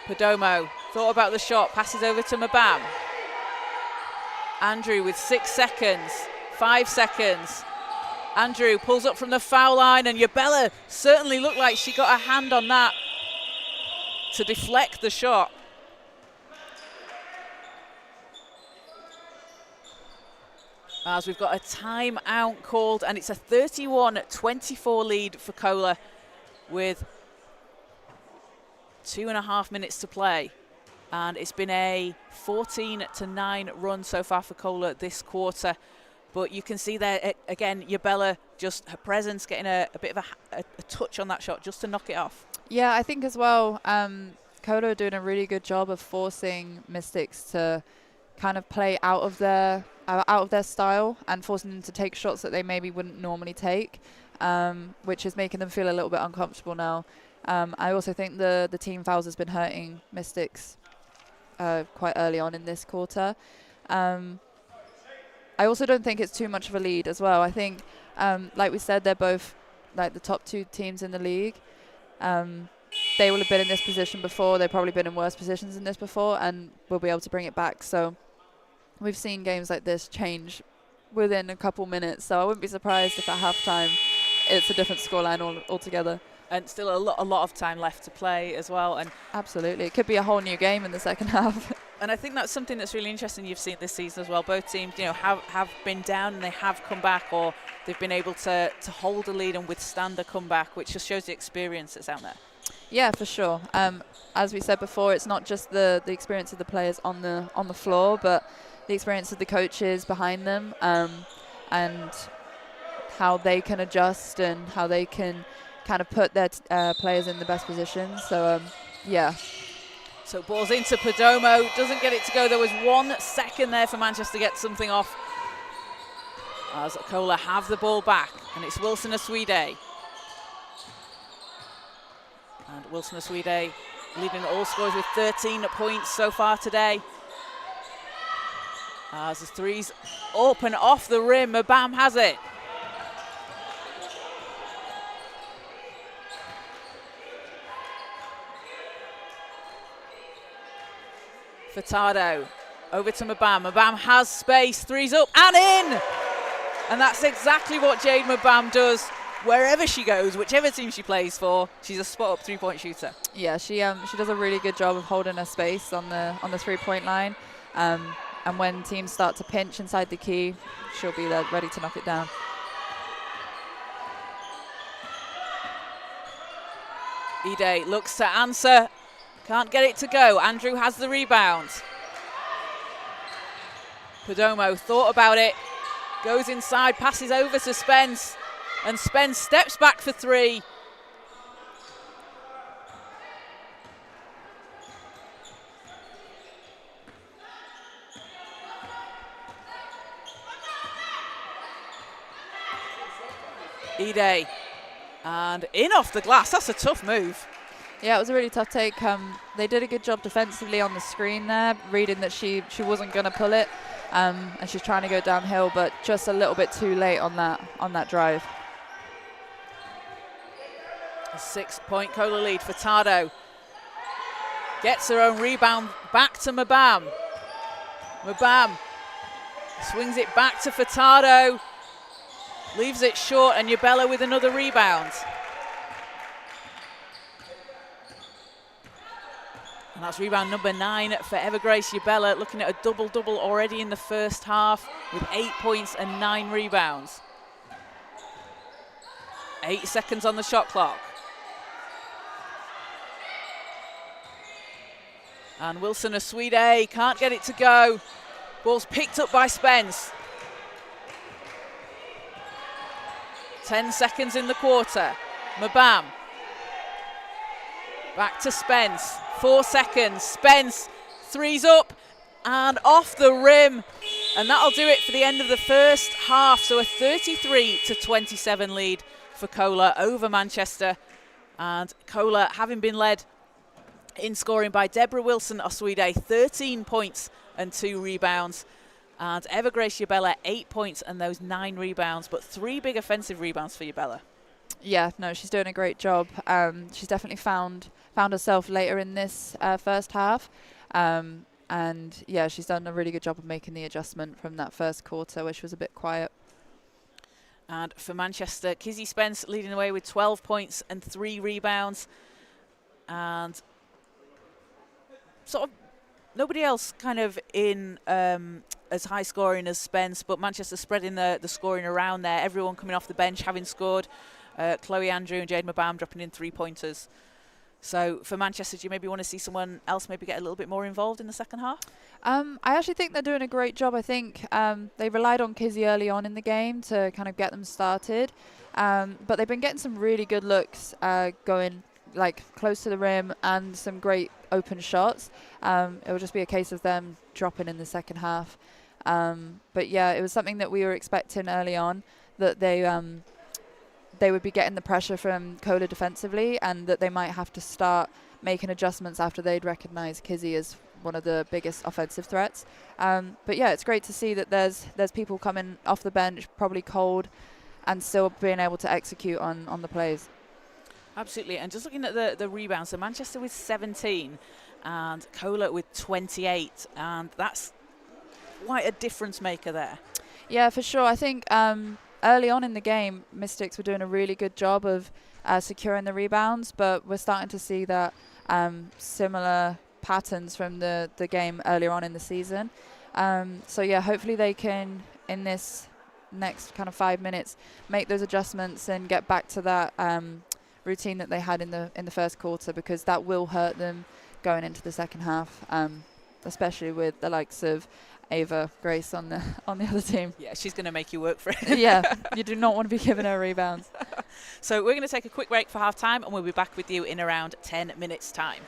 Perdomo thought about the shot, passes over to Mabam. Andrew with 6 seconds, 5 seconds. Andrew pulls up from the foul line, and Yabella certainly looked like she got a hand on that to deflect the shot. As we've got a timeout called, and it's a 31-24 lead for Kohler with 2.5 minutes to play. And it's been a 14-9 run so far for Kohler this quarter. But you can see there, again, Yabella, just her presence, getting a bit of a touch on that shot just to knock it off. Yeah, I think as well, Kohler are doing a really good job of forcing Mystics to kind of play out of their style and forcing them to take shots that they maybe wouldn't normally take, which is making them feel a little bit uncomfortable now. I also think the team fouls has been hurting Mystics quite early on in this quarter. I also don't think it's too much of a lead as well. I think, like we said, they're both like the top 2 teams in the league. They will have been in this position before. They've probably been in worse positions than this before, and will be able to bring it back. So we've seen games like this change within a couple minutes. So I wouldn't be surprised if at halftime it's a different scoreline altogether. And still a lot of time left to play as well. And absolutely, it could be a whole new game in the second half. And I think that's something that's really interesting you've seen this season as well. Both teams, have been down and they have come back, or they've been able to hold a lead and withstand a comeback, which just shows the experience that's out there. Yeah, for sure. As we said before, it's not just the experience of the players on the floor, but the experience of the coaches behind them, and how they can adjust and how they can kind of put their players in the best position. So, yeah. So ball's into Perdomo, doesn't get it to go. There was 1 second there for Manchester to get something off. As Cola have the ball back, and it's Wilson Aswide. And Wilson Aswide leading all scorers with 13 points so far today. As the threes up and off the rim, Mabam has it. Furtado over to Mabam. Mabam has space, threes up and in! And that's exactly what Jade Mabam does wherever she goes, whichever team she plays for. She's a spot-up three-point shooter. Yeah, she does a really good job of holding her space on the three-point line. And when teams start to pinch inside the key, she'll be there ready to knock it down. Ide looks to answer. Can't get it to go. Andrew has the rebound. Perdomo thought about it. Goes inside, passes over to Spence. And Spence steps back for 3. Ide. And in off the glass. That's a tough move. Yeah, it was a really tough take. They did a good job defensively on the screen there, reading that she wasn't going to pull it, and she's trying to go downhill, but just a little bit too late on that drive. A 6-point Cola lead for Furtado. Gets her own rebound back to Mabam. Mabam swings it back to Furtado. Leaves it short, and Yabella with another rebound. And that's rebound number 9 for Evergrace Yabella, looking at a double-double already in the first half with 8 points and 9 rebounds. 8 seconds on the shot clock. And Wilson Aswide can't get it to go. Ball's picked up by Spence. 10 seconds in the quarter. Mabam. Back to Spence. 4 seconds. Spence, threes up and off the rim. And that'll do it for the end of the first half. So a 33-27 lead for Cola over Manchester. And Cola having been led in scoring by Deborah Wilson Aswide, 13 points and 2 rebounds. And Evergrace Yabella, 8 points and those 9 rebounds, but 3 big offensive rebounds for Yabella. Yeah, no, she's doing a great job. She's definitely found herself later in this first half. And yeah, she's done a really good job of making the adjustment from that first quarter, which was a bit quiet. And for Manchester, Kizzy Spence leading the way with 12 points and 3 rebounds. And sort of nobody else kind of in as high scoring as Spence, but Manchester spreading the scoring around there. Everyone coming off the bench having scored. Chloe Andrew and Jade Mabam dropping in 3-pointers. So for Manchester, do you maybe want to see someone else maybe get a little bit more involved in the second half? I actually think they're doing a great job. I think they relied on Kizzy early on in the game to kind of get them started. But they've been getting some really good looks going like close to the rim and some great open shots. It will just be a case of them dropping in the second half. But yeah, it was something that we were expecting early on, that they would be getting the pressure from Kohler defensively, and that they might have to start making adjustments after they'd recognise Kizzy as one of the biggest offensive threats. But yeah, it's great to see that there's people coming off the bench, probably cold, and still being able to execute on the plays. Absolutely. And just looking at the rebounds, so Manchester with 17 and Kohler with 28, and that's quite a difference maker there. Yeah, for sure. I think early on in the game, Mystics were doing a really good job of securing the rebounds, but we're starting to see that similar patterns from the game earlier on in the season. So yeah, hopefully they can, in this next kind of 5 minutes, make those adjustments and get back to that routine that they had in the first quarter, because that will hurt them going into the second half, especially with the likes of Ava Grace on the other team. Yeah, she's going to make you work for it. Yeah, you do not want to be giving her rebounds. So we're going to take a quick break for half time, and we'll be back with you in around 10 minutes time.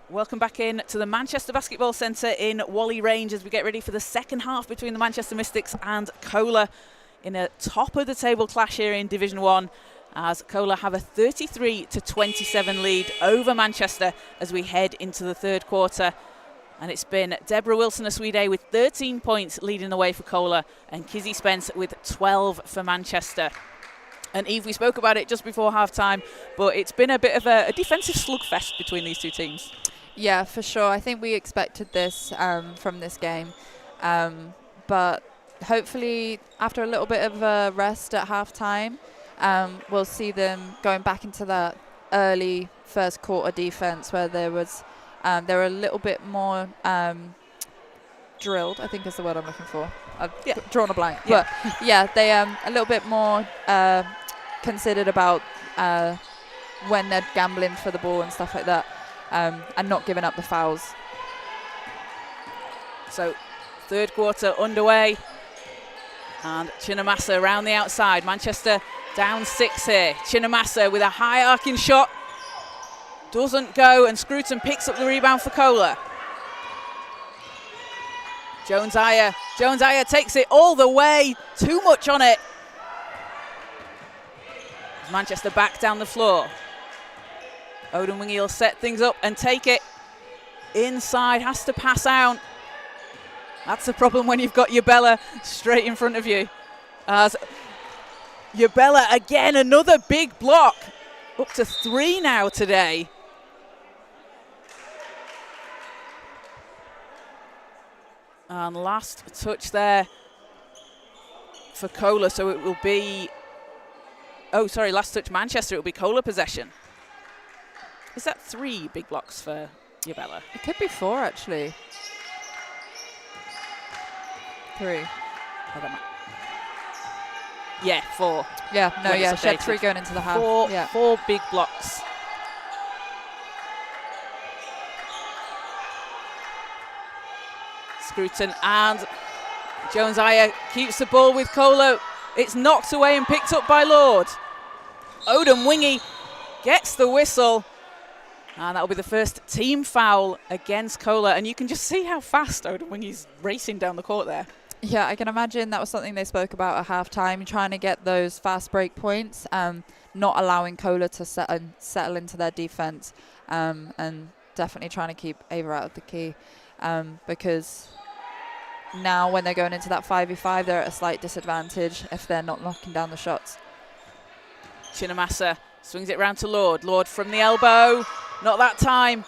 Welcome back in to the Manchester Basketball Centre in Whalley Range as we get ready for the second half between the Manchester Mystics and Kohler in a top-of-the-table clash here in Division 1 as Kohler have a 33-27 lead over Manchester as we head into the third quarter. And it's been Deborah Wilson-Aswede with 13 points leading the way for Kohler and Kizzy Spence with 12 for Manchester. And Eve, we spoke about it just before half-time, but it's been a bit of a defensive slugfest between these two teams. Yeah, for sure. I think we expected this from this game. But hopefully after a little bit of a rest at half-time, we'll see them going back into that early first quarter defense where they were a little bit more drilled, I think is the word I'm looking for. I've drawn a blank. Yeah. But yeah, they a little bit more considered about when they're gambling for the ball and stuff like that, and not giving up the fouls. So third quarter underway, and Chinamasa around the outside. Manchester down 6 here. Chinamasa with a high arcing shot. Doesn't go, and Scruton picks up the rebound for Kohler. Jones-Ayer takes it all the way. Too much on it. Manchester back down the floor. Odenwingie will set things up and take it inside. Has to pass out. That's the problem when you've got Yabella straight in front of you. As Yabella again, another big block. Up to 3 now today. And last touch there for Kohler, so it will be, last touch Manchester, it will be Kohler possession. Is that 3 big blocks for Yabella? It could be 4 actually. 3. Yeah, 4. Yeah, no, yeah, she had 3 going into the half. 4 big blocks. Scruton and Jones-Ayer keeps the ball with Kohler. It's knocked away and picked up by Lord. Odenwingie gets the whistle, and that'll be the first team foul against Kohler. And you can just see how fast Odenwingie's racing down the court there. Yeah, I can imagine that was something they spoke about at half-time, trying to get those fast break points, not allowing Kohler to settle into their defense, and definitely trying to keep Ava out of the key, because now when they're going into that 5v5, they're at a slight disadvantage if they're not knocking down the shots. Chinamasa swings it round to Lord. Lord from the elbow, not that time.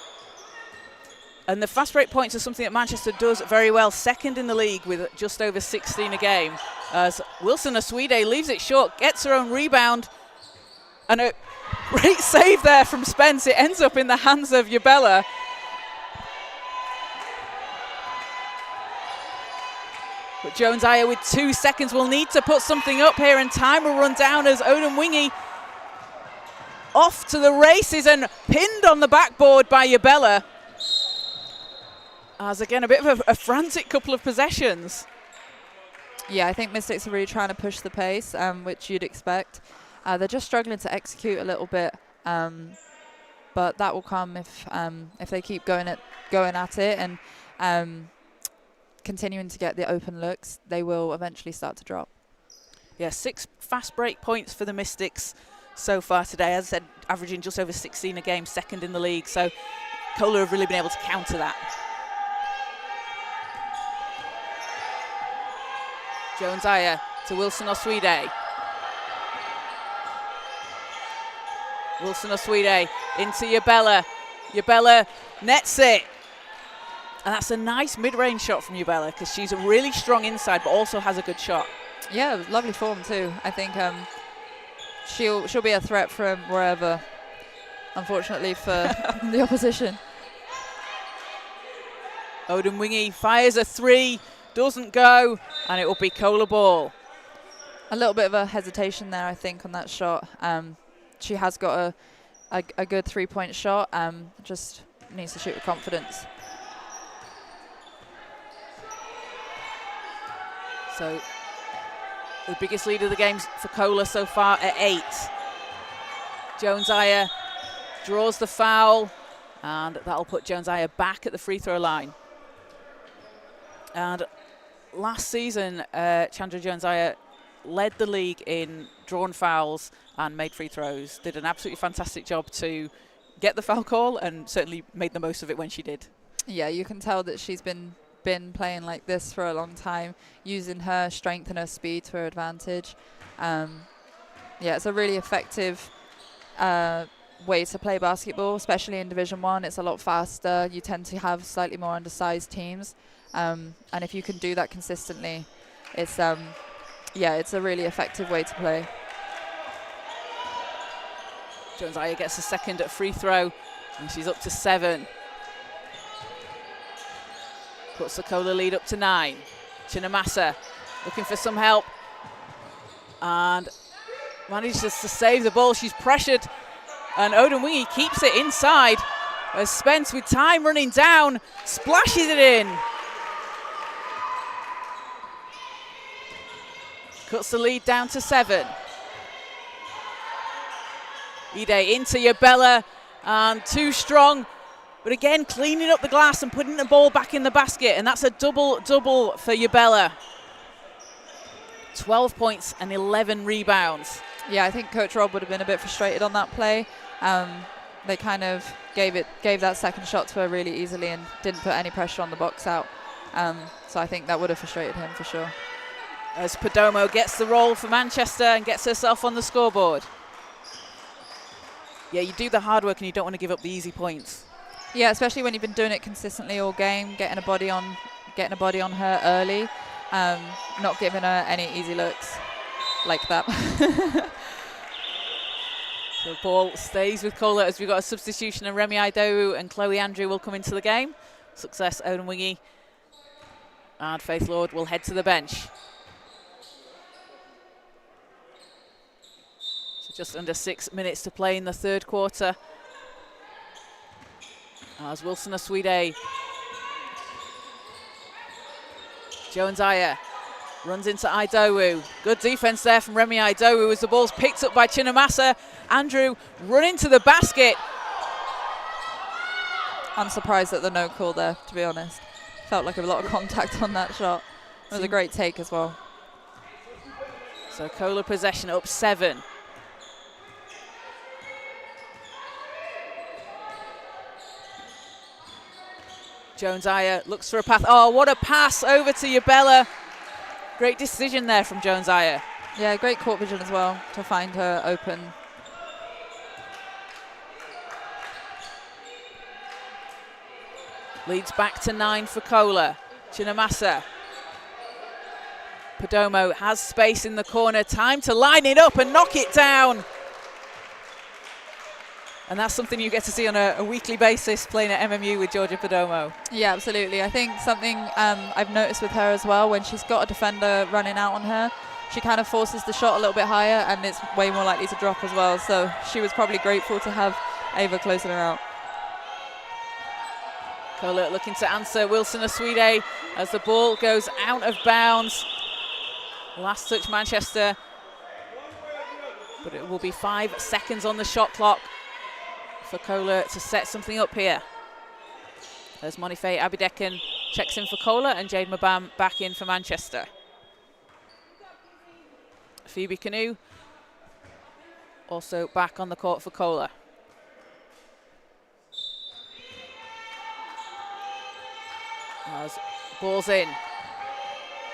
And the fast break points are something that Manchester does very well, second in the league with just over 16 a game. As Wilson-Aswede leaves it short, gets her own rebound, and a great save there from Spence. It ends up in the hands of Yabella. But Jones-Ayer with 2 seconds will need to put something up here, and time will run down as Odenwingie off to the races and pinned on the backboard by Yabella. As again, a bit of a frantic couple of possessions. Yeah, I think Mystics are really trying to push the pace, which you'd expect. They're just struggling to execute a little bit, but that will come if they keep going at it and continuing to get the open looks. They will eventually start to drop. Yeah, 6 fast break points for the Mystics so far today. As I said, averaging just over 16 a game, second in the league. So Kohler have really been able to counter that. Jones-Ayer to Wilson-Aswede. Wilson-Aswede into Yabella. Yabella nets it. And that's a nice mid-range shot from Yabella because she's a really strong inside but also has a good shot. Yeah, lovely form too. I think she'll be a threat from wherever, unfortunately for the opposition. Odenwingie fires a 3. Doesn't go, and it will be Kohler ball. A little bit of a hesitation there, I think, on that shot. She has got a good 3-point shot, just needs to shoot with confidence. So the biggest lead of the game for Kohler so far at 8. Jones-Ayer draws the foul, And that'll put Jones-Aya back at the free throw line. And last season, Chandra Jones-Aya led the league in drawn fouls and made free throws. Did an absolutely fantastic job to get the foul call and certainly made the most of it when she did. Yeah, you can tell that she's been playing like this for a long time, using her strength and her speed to her advantage. Yeah, it's a really effective way to play basketball, especially in Division 1. It's a lot faster. You tend to have slightly more undersized teams. And if you can do that consistently, it's it's a really effective way to play. Jones-Aya gets a second at free throw, and she's up to 7. Puts the Kohler lead up to 9. Chinamasa looking for some help, and manages to save the ball. She's pressured, and Odemwingie keeps it inside as Spence, with time running down, splashes it in. Cuts the lead down to 7. Ide into Yabella, and too strong. But again, cleaning up the glass and putting the ball back in the basket. And that's a double-double for Yabella. 12 points and 11 rebounds. Yeah, I think Coach Rob would have been a bit frustrated on that play. They kind of gave that second shot to her really easily and didn't put any pressure on the box out. So I think that would have frustrated him for sure. As Perdomo gets the roll for Manchester and gets herself on the scoreboard. Yeah, you do the hard work and you don't want to give up the easy points. Yeah, especially when you've been doing it consistently all game, getting a body on her early, not giving her any easy looks like that. The ball stays with Kohler as we've got a substitution, and Remy Idowu and Chloe Andrew will come into the game. Success Odemwingie and Faith Lord will head to the bench. So just under 6 minutes to play in the third quarter. As Wilson Aswide, Jones-Aya runs into Idowu. Good defense there from Remy Idowu as the ball's picked up by Chinamasa. Andrew running to the basket. I'm surprised at the no call there, to be honest. Felt like a lot of contact on that shot. It was a great take as well. So Kohler possession up 7. Jones-Aya looks for a path. Oh, what a pass over to Yabella. Great decision there from Jones-Aya. Yeah, great court vision as well to find her open. Leads back to 9 for Kohler. Chinamasa. Perdomo has space in the corner. Time to line it up and knock it down. And that's something you get to see on a weekly basis playing at MMU with Georgia Perdomo. Yeah, absolutely. I think something I've noticed with her as well, when she's got a defender running out on her, she kind of forces the shot a little bit higher and it's way more likely to drop as well. So she was probably grateful to have Ava closing her out. Kohler looking to answer Wilson Aswide as the ball goes out of bounds. Last touch Manchester, but it will be 5 seconds on the shot clock for Kohler to set something up here. There's Monife Abideken checks in for Kohler and Jade Mabam back in for Manchester. Phoebe Canoe also back on the court for Kohler. As ball's in.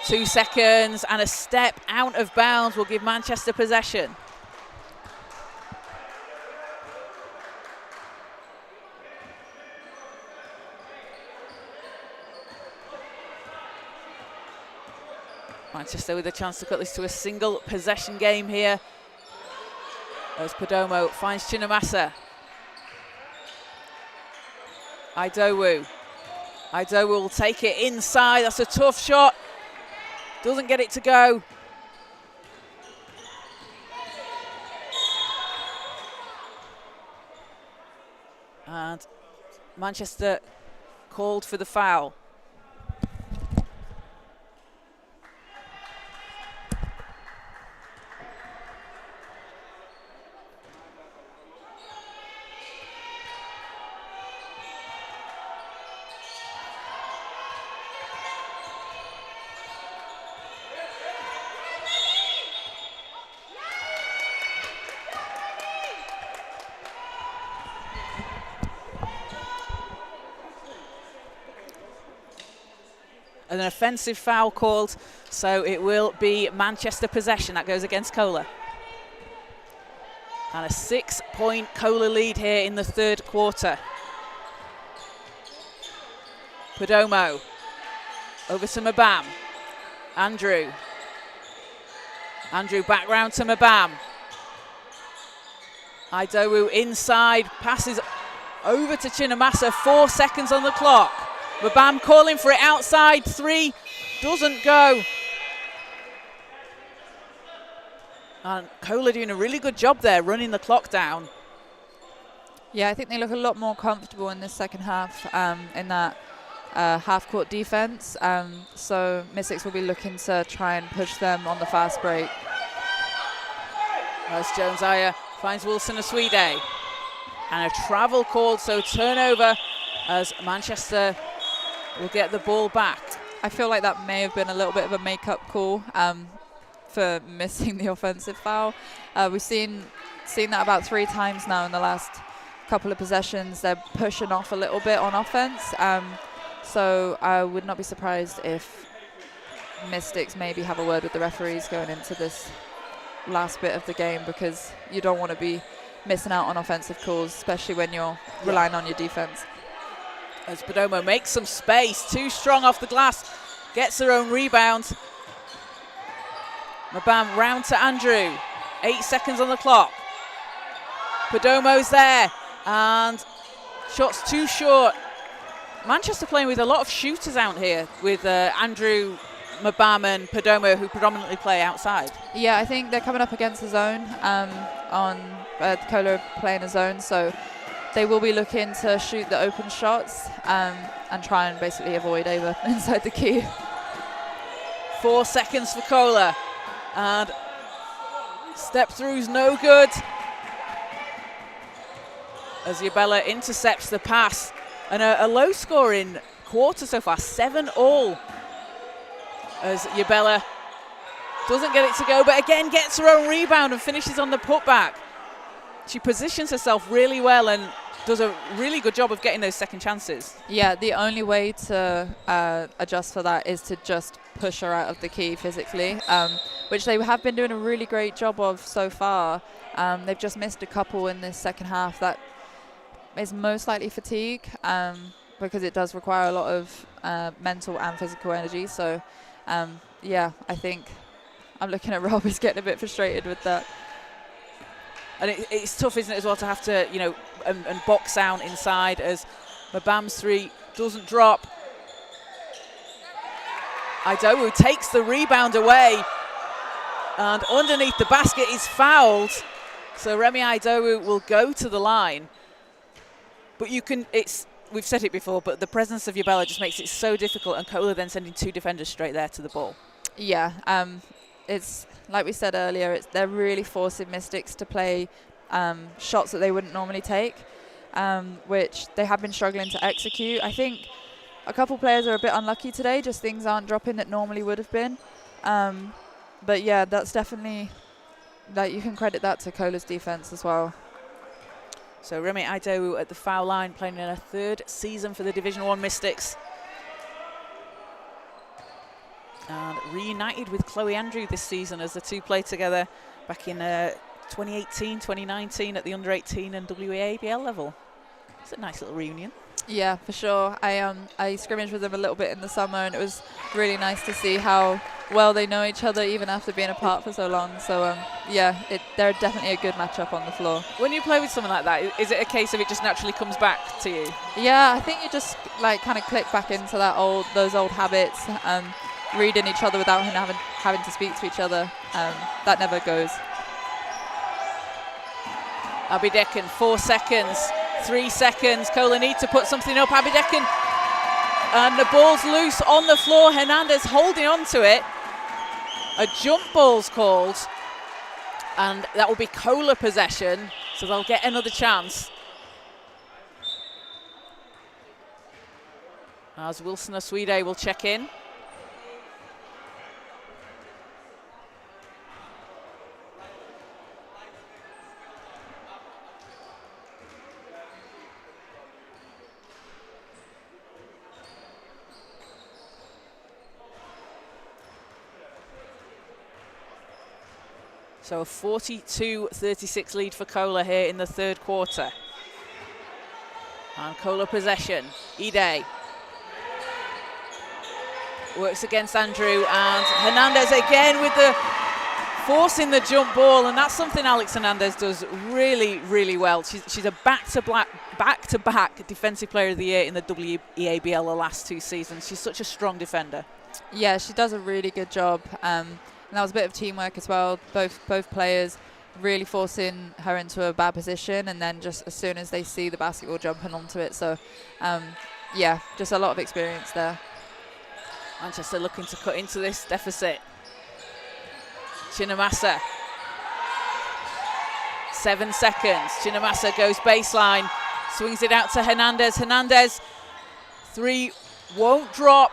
2 seconds and a step out of bounds will give Manchester possession. Manchester with a chance to cut this to a single possession game here. As Perdomo finds Chinamasa. Idowu. Idowu will take it inside. That's a tough shot. Doesn't get it to go. And Manchester called for the foul. an offensive foul called, so it will be Manchester possession. That goes against Kohler. And a 6-point Kohler lead here in the third quarter. Perdomo over to Mabam. Andrew back round to Mabam. Idowu inside, passes over to Chinamasa, 4 seconds on the clock. Mabam calling for it outside, 3, doesn't go. And Kohler doing a really good job there, running the clock down. Yeah, I think they look a lot more comfortable in this second half in that half-court defense. So Mystics will be looking to try and push them on the fast break. As Jones-Aya finds Wilson Aswide. And a travel called, so turnover as Manchester will get the ball back. I feel like that may have been a little bit of a make-up call for missing the offensive foul. We've seen that about 3 times now in the last couple of possessions. They're pushing off a little bit on offense. So I would not be surprised if Mystics maybe have a word with the referees going into this last bit of the game, because you don't want to be missing out on offensive calls, especially when you're relying on your defense. As Perdomo makes some space, too strong off the glass, gets her own rebound. Mabam round to Andrew, 8 seconds on the clock. Perdomo's there, and shots too short. Manchester playing with a lot of shooters out here, with Andrew, Mabam and Perdomo, who predominantly play outside. Yeah, I think they're coming up against the zone on Kohler playing a zone, so they will be looking to shoot the open shots and try and basically avoid Ava inside the key. 4 seconds for Kohler, and step through's no good. As Yabella intercepts the pass, and a low scoring quarter so far, 7-all. As Yabella doesn't get it to go, but again gets her own rebound and finishes on the putback. She positions herself really well and does a really good job of getting those second chances. Yeah, the only way to adjust for that is to just push her out of the key physically, which they have been doing a really great job of so far. They've just missed a couple in this second half. That is most likely fatigue, because it does require a lot of mental and physical energy. So, yeah, I think I'm looking at Rob. He's getting a bit frustrated with that. And it's tough, isn't it, as well, to have to, and box down inside as Mabam's 3 doesn't drop. Idowu takes the rebound away, and underneath the basket is fouled. So Remi Idowu will go to the line. But we've said it before, but the presence of Yabella just makes it so difficult, and Kohler then sending 2 defenders straight there to the ball. Yeah, it's like we said earlier, they're really forcing Mystics to play shots that they wouldn't normally take, which they have been struggling to execute. I think a couple players are a bit unlucky today, just things aren't dropping that normally would have been. But yeah, that's definitely, you can credit that to Kohler's defense as well. So Remi Idowu at the foul line, playing in her 3rd season for the Division 1 Mystics. And reunited with Chloe Andrew this season, as the 2 played together back in 2018, 2019 at the under-18 and WNBL level. It's a nice little reunion. Yeah, for sure. I scrimmaged with them a little bit in the summer, and it was really nice to see how well they know each other even after being apart for so long. So yeah, they're definitely a good matchup on the floor. When you play with someone like that, is it a case of it just naturally comes back to you? Yeah, I think you just kind of click back into those old habits, reading each other without having to speak to each other. That never goes. Abideckan, 4 seconds, 3 seconds. Kohler need to put something up. Abideckan, and the ball's loose on the floor. Hernandez holding on to it. A jump ball's called, and that will be Kohler possession, so they'll get another chance. As Wilson Aswide will check in. So a 42-36 lead for Kola here in the third quarter. And Kola possession. Ide works against Andrew, and Hernandez again with the forcing the jump ball, and that's something Alex Hernandez does really, really well. She's a back-to-back Defensive Player of the Year in the WNBL the last 2 seasons. She's such a strong defender. Yeah, she does a really good job. And that was a bit of teamwork as well. Both players really forcing her into a bad position, and then just as soon as they see the basketball jumping onto it. So, yeah, just a lot of experience there. Manchester looking to cut into this deficit. Chinamasa. 7 seconds. Chinamasa goes baseline, swings it out to Hernandez. Hernandez, 3 won't drop,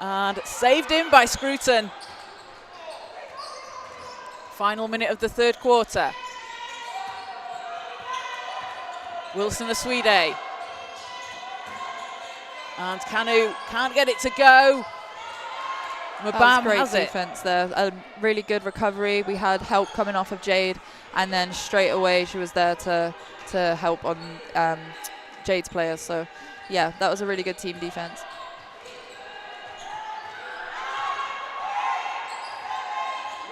and saved in by Scruton. Final minute of the third quarter. Wilson Aswide. And Kanu can't get it to go. Mabam great has it. Defense there. A really good recovery. We had help coming off of Jade, and then straight away she was there to help on Jade's players. So, yeah, that was a really good team defense.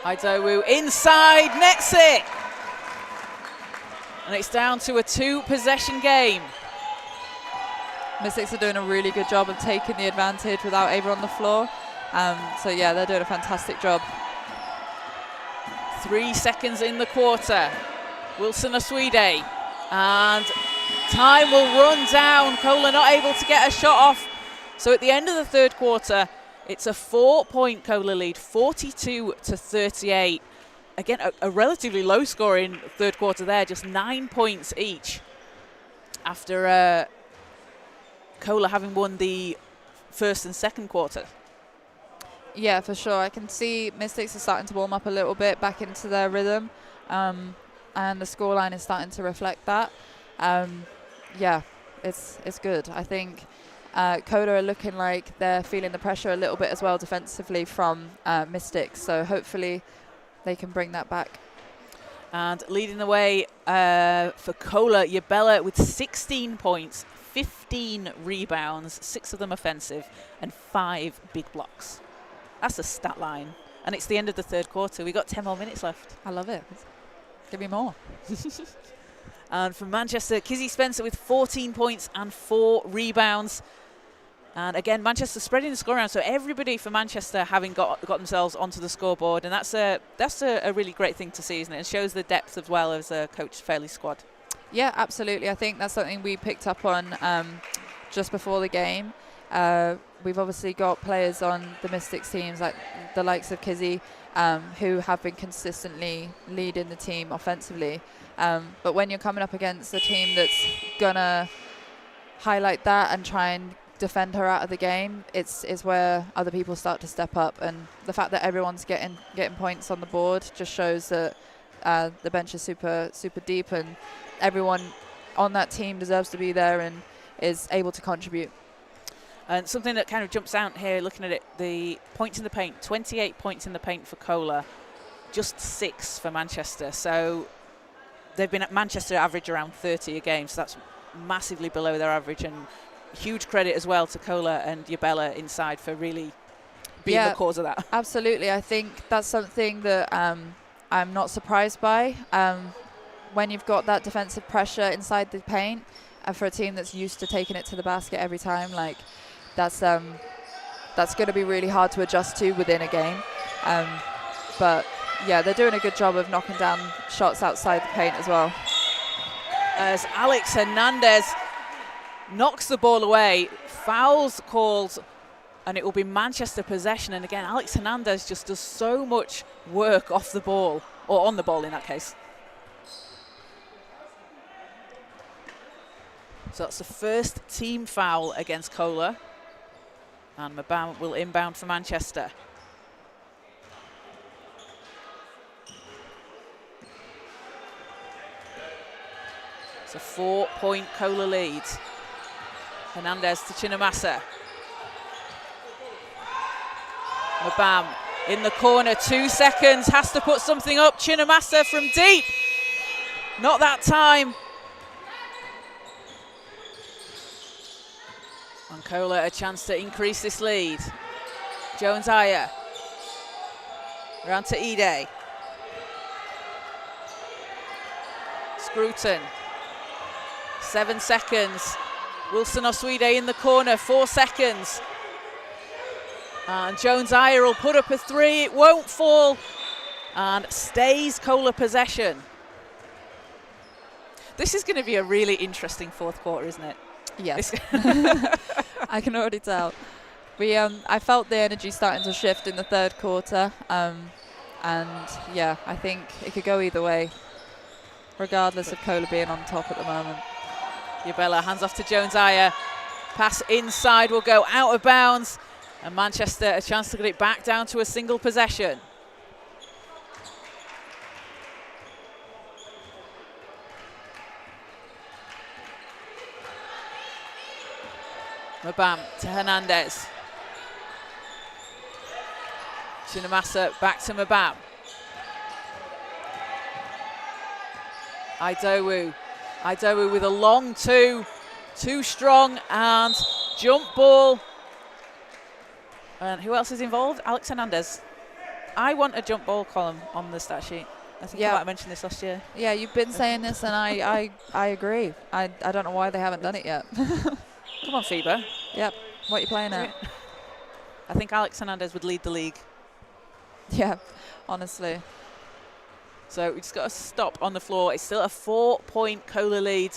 Idowu inside, nets it. And it's down to a 2-possession game. Mystics are doing a really good job of taking the advantage without Ava on the floor. So, yeah, they're doing a fantastic job. 3 seconds in the quarter. Wilson Aswide. And time will run down. Kola not able to get a shot off. So at the end of the third quarter, it's a 4-point Kola lead, 42-38. Again, a relatively low-scoring third quarter there, just 9 points each after Kola having won the first and second quarter. Yeah, for sure. I can see Mystics are starting to warm up a little bit back into their rhythm, and the scoreline is starting to reflect that. Yeah, it's good. I think Kola are looking like they're feeling the pressure a little bit as well defensively from Mystics, so hopefully they can bring that back. And leading the way for Kola, Yabella with 16 points, 15 rebounds, 6 of them offensive, and 5 big blocks. That's a stat line. And it's the end of the third quarter. We've got 10 more minutes left. I love it. Give me more. And from Manchester, Kizzy Spencer with 14 points and 4 rebounds. And again, Manchester spreading the score around. So everybody for Manchester having got themselves onto the scoreboard. And that's a really great thing to see, isn't it? And shows the depth as well as a Coach Fairley squad. Yeah, absolutely. I think that's something we picked up on just before the game. We've obviously got players on the Mystics teams like the likes of Kizzy, who have been consistently leading the team offensively. But when you're coming up against a team that's going to highlight that and try and defend her out of the game, it's where other people start to step up. And the fact that everyone's getting points on the board just shows that the bench is super, super deep, and everyone on that team deserves to be there and is able to contribute. And something that kind of jumps out here, looking at it, the points in the paint, 28 points in the paint for Kola, just 6 for Manchester. So they've been at Manchester average around 30 a game, so that's massively below their average. And huge credit as well to Kola and Yabella inside for really being the cause of that. Absolutely. I think that's something that I'm not surprised by. When you've got that defensive pressure inside the paint, for a team that's used to taking it to the basket every time, like that's going to be really hard to adjust to within a game. But yeah, they're doing a good job of knocking down shots outside the paint as well. As Alex Hernandez knocks the ball away, fouls called, and it will be Manchester possession. And again, Alex Hernandez just does so much work off the ball, or on the ball in that case. So that's the first team foul against Kola. And Mabam will inbound for Manchester. It's a 4-point Kola lead. Hernandez to Chinamasa. Mabam in the corner. 2 seconds, has to put something up. Chinamasa from deep. Not that time. And Kohler a chance to increase this lead. Jones-Aya. Around to Ide. Scruton. 7 seconds. Wilson Oswide in the corner. 4 seconds. And Jones-Aya will put up a 3. It won't fall. And stays Kohler possession. This is going to be a really interesting fourth quarter, isn't it? Yes. I can already tell. I felt the energy starting to shift in the third quarter. And yeah, I think it could go either way, regardless of Kohler being on top at the moment. Yabella hands off to Jones-Aya. Pass inside will go out of bounds. And Manchester a chance to get it back down to a single possession. Mabam to Hernandez. Chinamasa back to Mabam. Idowu with a long 2. Too strong and jump ball. And who else is involved? Alex Hernandez. I want a jump ball column on the stat sheet. I think I might have mentioned this last year. Yeah, you've been saying this and I agree. I don't know why they haven't done it yet. Come on, FIBA. Yep. What are you playing at? I think Alex Hernandez would lead the league. Yeah, honestly. So we just got to stop on the floor. It's still a 4-point Kohler lead.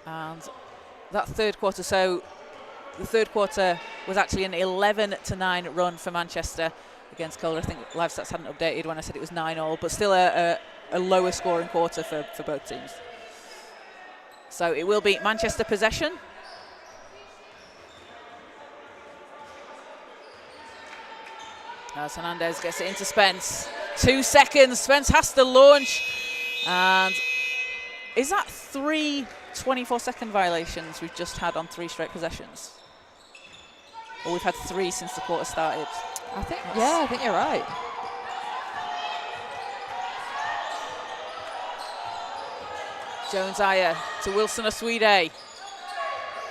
And that third quarter, so the third quarter was actually an 11-9 run for Manchester against Kohler. I think Live Stats hadn't updated when I said it was 9-all, but still a lower scoring quarter for both teams. So it will be Manchester possession. As Hernandez gets it into Spence. 2 seconds, Spence has to launch. And is that 3 24-second violations we've just had on 3 straight possessions? Or we've had 3 since the quarter started? I think you're right. Jones-Aya to Wilson Oswide.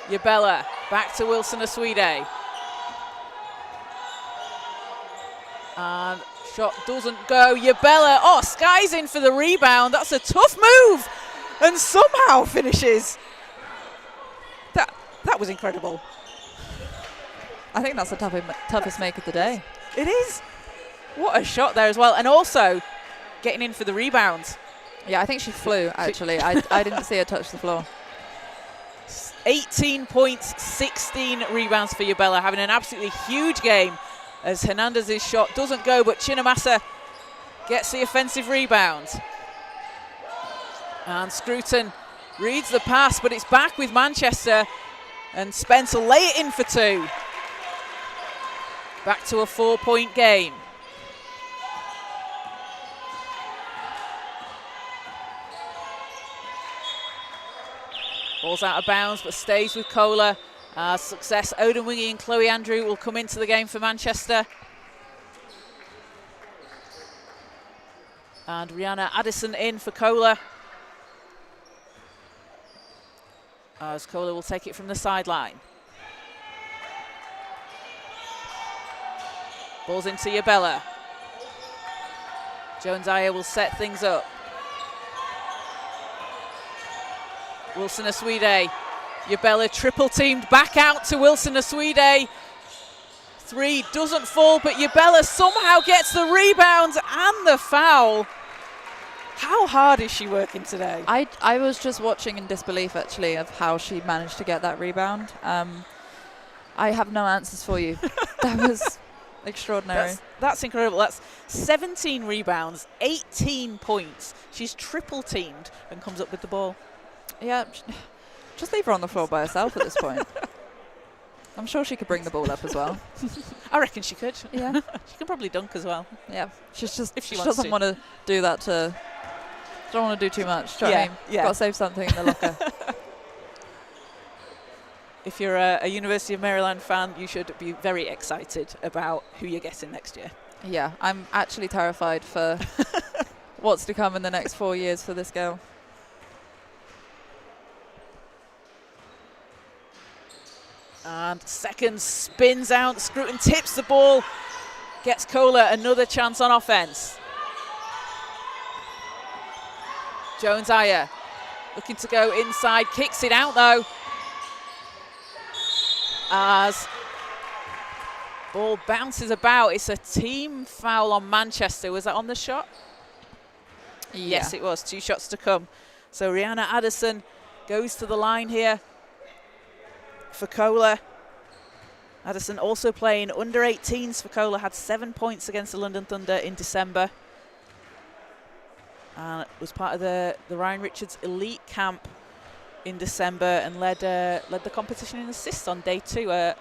Yabella back to Wilson Oswide. And shot doesn't go. Yabella, Sky's in for the rebound. That's a tough move. And somehow finishes. That was incredible. I think that's the toughest make of the day. It is. What a shot there as well. And also getting in for the rebound. Yeah, I think she flew, actually. I didn't see her touch the floor. 18 points, 16 rebounds for Yabella, having an absolutely huge game as Hernandez's shot doesn't go, but Chinamasa gets the offensive rebound. And Scruton reads the pass, but it's back with Manchester, and Spence will lay it in for 2. Back to a 4-point game. Ball's out of bounds, but stays with Kohler. Success, Odin Wingy and Chloe Andrew will come into the game for Manchester. And Rihanna Addison in for Kohler. As Kohler will take it from the sideline. Ball's into Yabella. Jones-Aya will set things up. Wilson Oswide. Yabella triple teamed back out to Wilson Oswide. 3 doesn't fall, but Yabella somehow gets the rebound and the foul. How hard is she working today? I was just watching in disbelief, actually, of how she managed to get that rebound. I have no answers for you. That was extraordinary. That's incredible. That's 17 rebounds, 18 points. She's triple teamed and comes up with the ball. Yeah, just leave her on the floor by herself at this point. I'm sure she could bring the ball up as well. I reckon she could. Yeah. She can probably dunk as well. Yeah, she's just, if she doesn't want to do that to, don't want to do too much. Do you know what I mean? Yeah. Got to save something in the locker. if you're a University of Maryland fan, you should be very excited about who you're getting next year. Yeah, I'm actually terrified for what's to come in the next 4 years for this girl. And second spins out. Scruton tips the ball. Gets Kohler another chance on offense. Jones-Ayer looking to go inside. Kicks it out though. As ball bounces about. It's a team foul on Manchester. Was that on the shot? Yeah. Yes, it was. 2 shots to come. So Rihanna Addison goes to the line here for Kohler. Addison also playing under 18s for Kohler, had 7 points against the London Thunder in December. And was part of the Ryan Richards elite camp in December and led the competition in assists on day 2.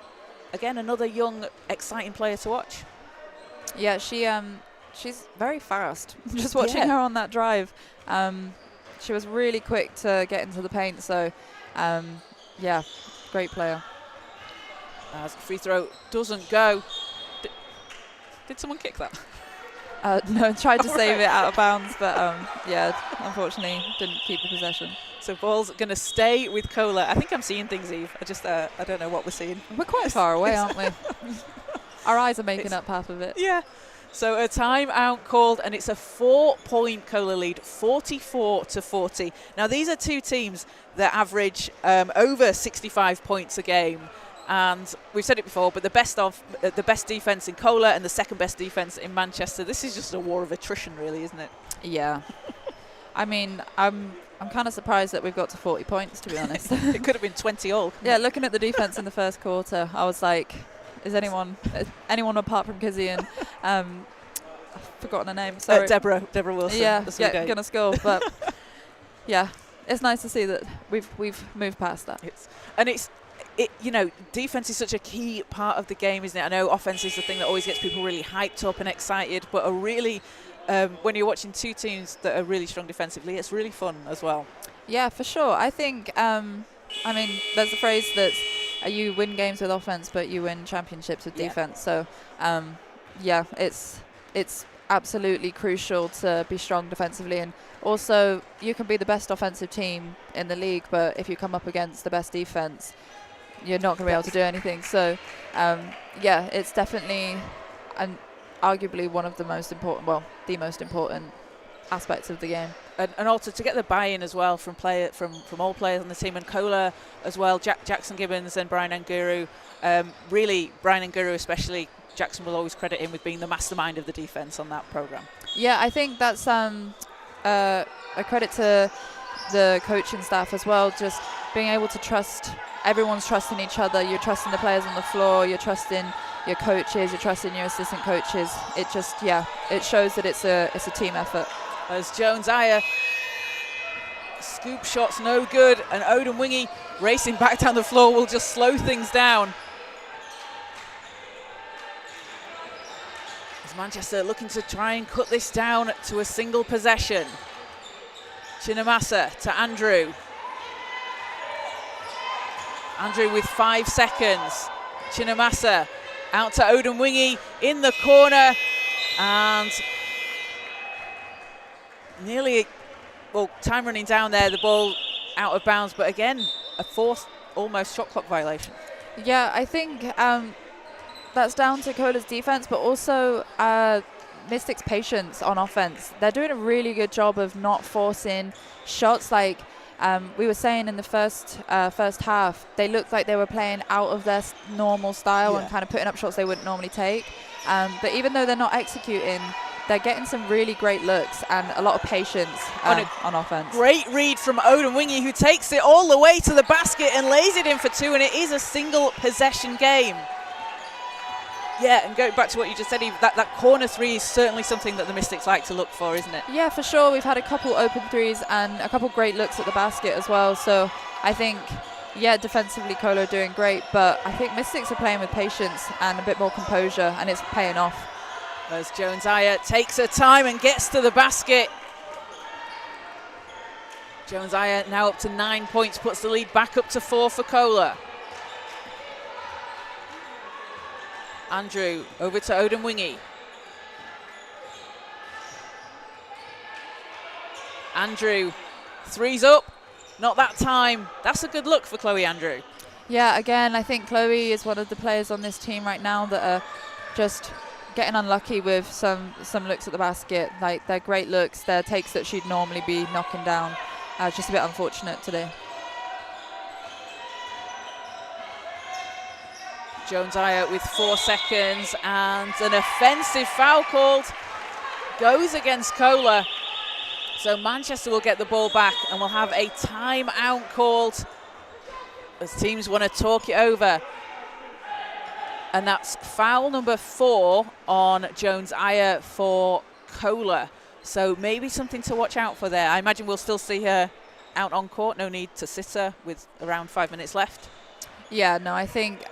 Again, another young, exciting player to watch. Yeah, she's very fast. Just watching her on that drive. She was really quick to get into the paint, so yeah, great player. As the free throw doesn't go. Did someone kick that? No, tried to save it out of bounds, but yeah, unfortunately didn't keep the possession. So ball's going to stay with Kohler. I think I'm seeing things, Eve. I don't know what we're seeing. We're quite far away, aren't we? Our eyes are making up half of it. Yeah. So a timeout called, and it's a 4-point Kohler lead, 44-40. Now these are two teams that average over 65 points a game. And we've said it before, but the best defense in Kohler and the second best defense in Manchester. This is just a war of attrition, really, isn't it? Yeah. I mean, I'm kind of surprised that we've got to 40 points, to be honest. It could have been 20 all. Yeah, looking at the defense in the first quarter, I was like, is anyone apart from Kizzy and I've forgotten her name. Sorry. Deborah Wilson. Yeah, gonna score. But yeah, it's nice to see that we've moved past that. Defense is such a key part of the game, isn't it? I know offense is the thing that always gets people really hyped up and excited, but when you're watching two teams that are really strong defensively, it's really fun as well. Yeah, for sure. I think, there's a phrase that's you win games with offense, but you win championships with defense. So, it's absolutely crucial to be strong defensively. And also, you can be the best offensive team in the league, but if you come up against the best defense, you're not going to be able to do anything. So, it's definitely arguably one of the most important, the most important aspects of the game. And also to get the buy-in as well from all players on the team, and Kohler as well, Jackson Gibbons and Brian Anguru. Really, Brian Anguru especially, Jackson will always credit him with being the mastermind of the defense on that program. Yeah, I think that's a credit to the coaching staff as well, just being able to trust. Everyone's trusting each other. You're trusting the players on the floor. You're trusting your coaches. You're trusting your assistant coaches. It just, it shows that it's a team effort. As Jones-Ayer, scoop shots no good, and Odin Wingy racing back down the floor will just slow things down. As Manchester looking to try and cut this down to a single possession. Chinamasa to Andrew. Andrew with 5 seconds. Chinamasa out to Odin Wingy in the corner, and time running down there, the ball out of bounds, but again, a forced almost shot clock violation. Yeah, I think that's down to Kohler's defense, but also Mystics' patience on offense. They're doing a really good job of not forcing shots. Like we were saying in the first half, they looked like they were playing out of their normal style and kind of putting up shots they wouldn't normally take. But even though they're not executing, they're getting some really great looks and a lot of patience on offense. Great read from Odin Wingy, who takes it all the way to the basket and lays it in for 2, and it is a single possession game. Yeah, and going back to what you just said, Eve, that corner 3 is certainly something that the Mystics like to look for, isn't it? Yeah, for sure. We've had a couple open threes and a couple great looks at the basket as well. So I think, defensively Kohler doing great, but I think Mystics are playing with patience and a bit more composure, and it's paying off. As Jones-Ayer takes her time and gets to the basket. Jones-Ayer now up to 9 points, puts the lead back up to 4 for Kohler. Andrew over to Odemwingie. Andrew, three's up. Not that time. That's a good look for Chloe Andrew. Yeah, again, I think Chloe is one of the players on this team right now that are just getting unlucky with some looks at the basket. Like, they're great looks, they're takes that she'd normally be knocking down. Just a bit unfortunate today. Jones-Aya with 4 seconds and an offensive foul called. Goes against Kohler. So Manchester will get the ball back and will have a timeout called as teams want to talk it over. And that's foul number 4 on Jones-Aya for Kohler. So maybe something to watch out for there. I imagine we'll still see her out on court. No need to sit her with around 5 minutes left. Yeah, no, I think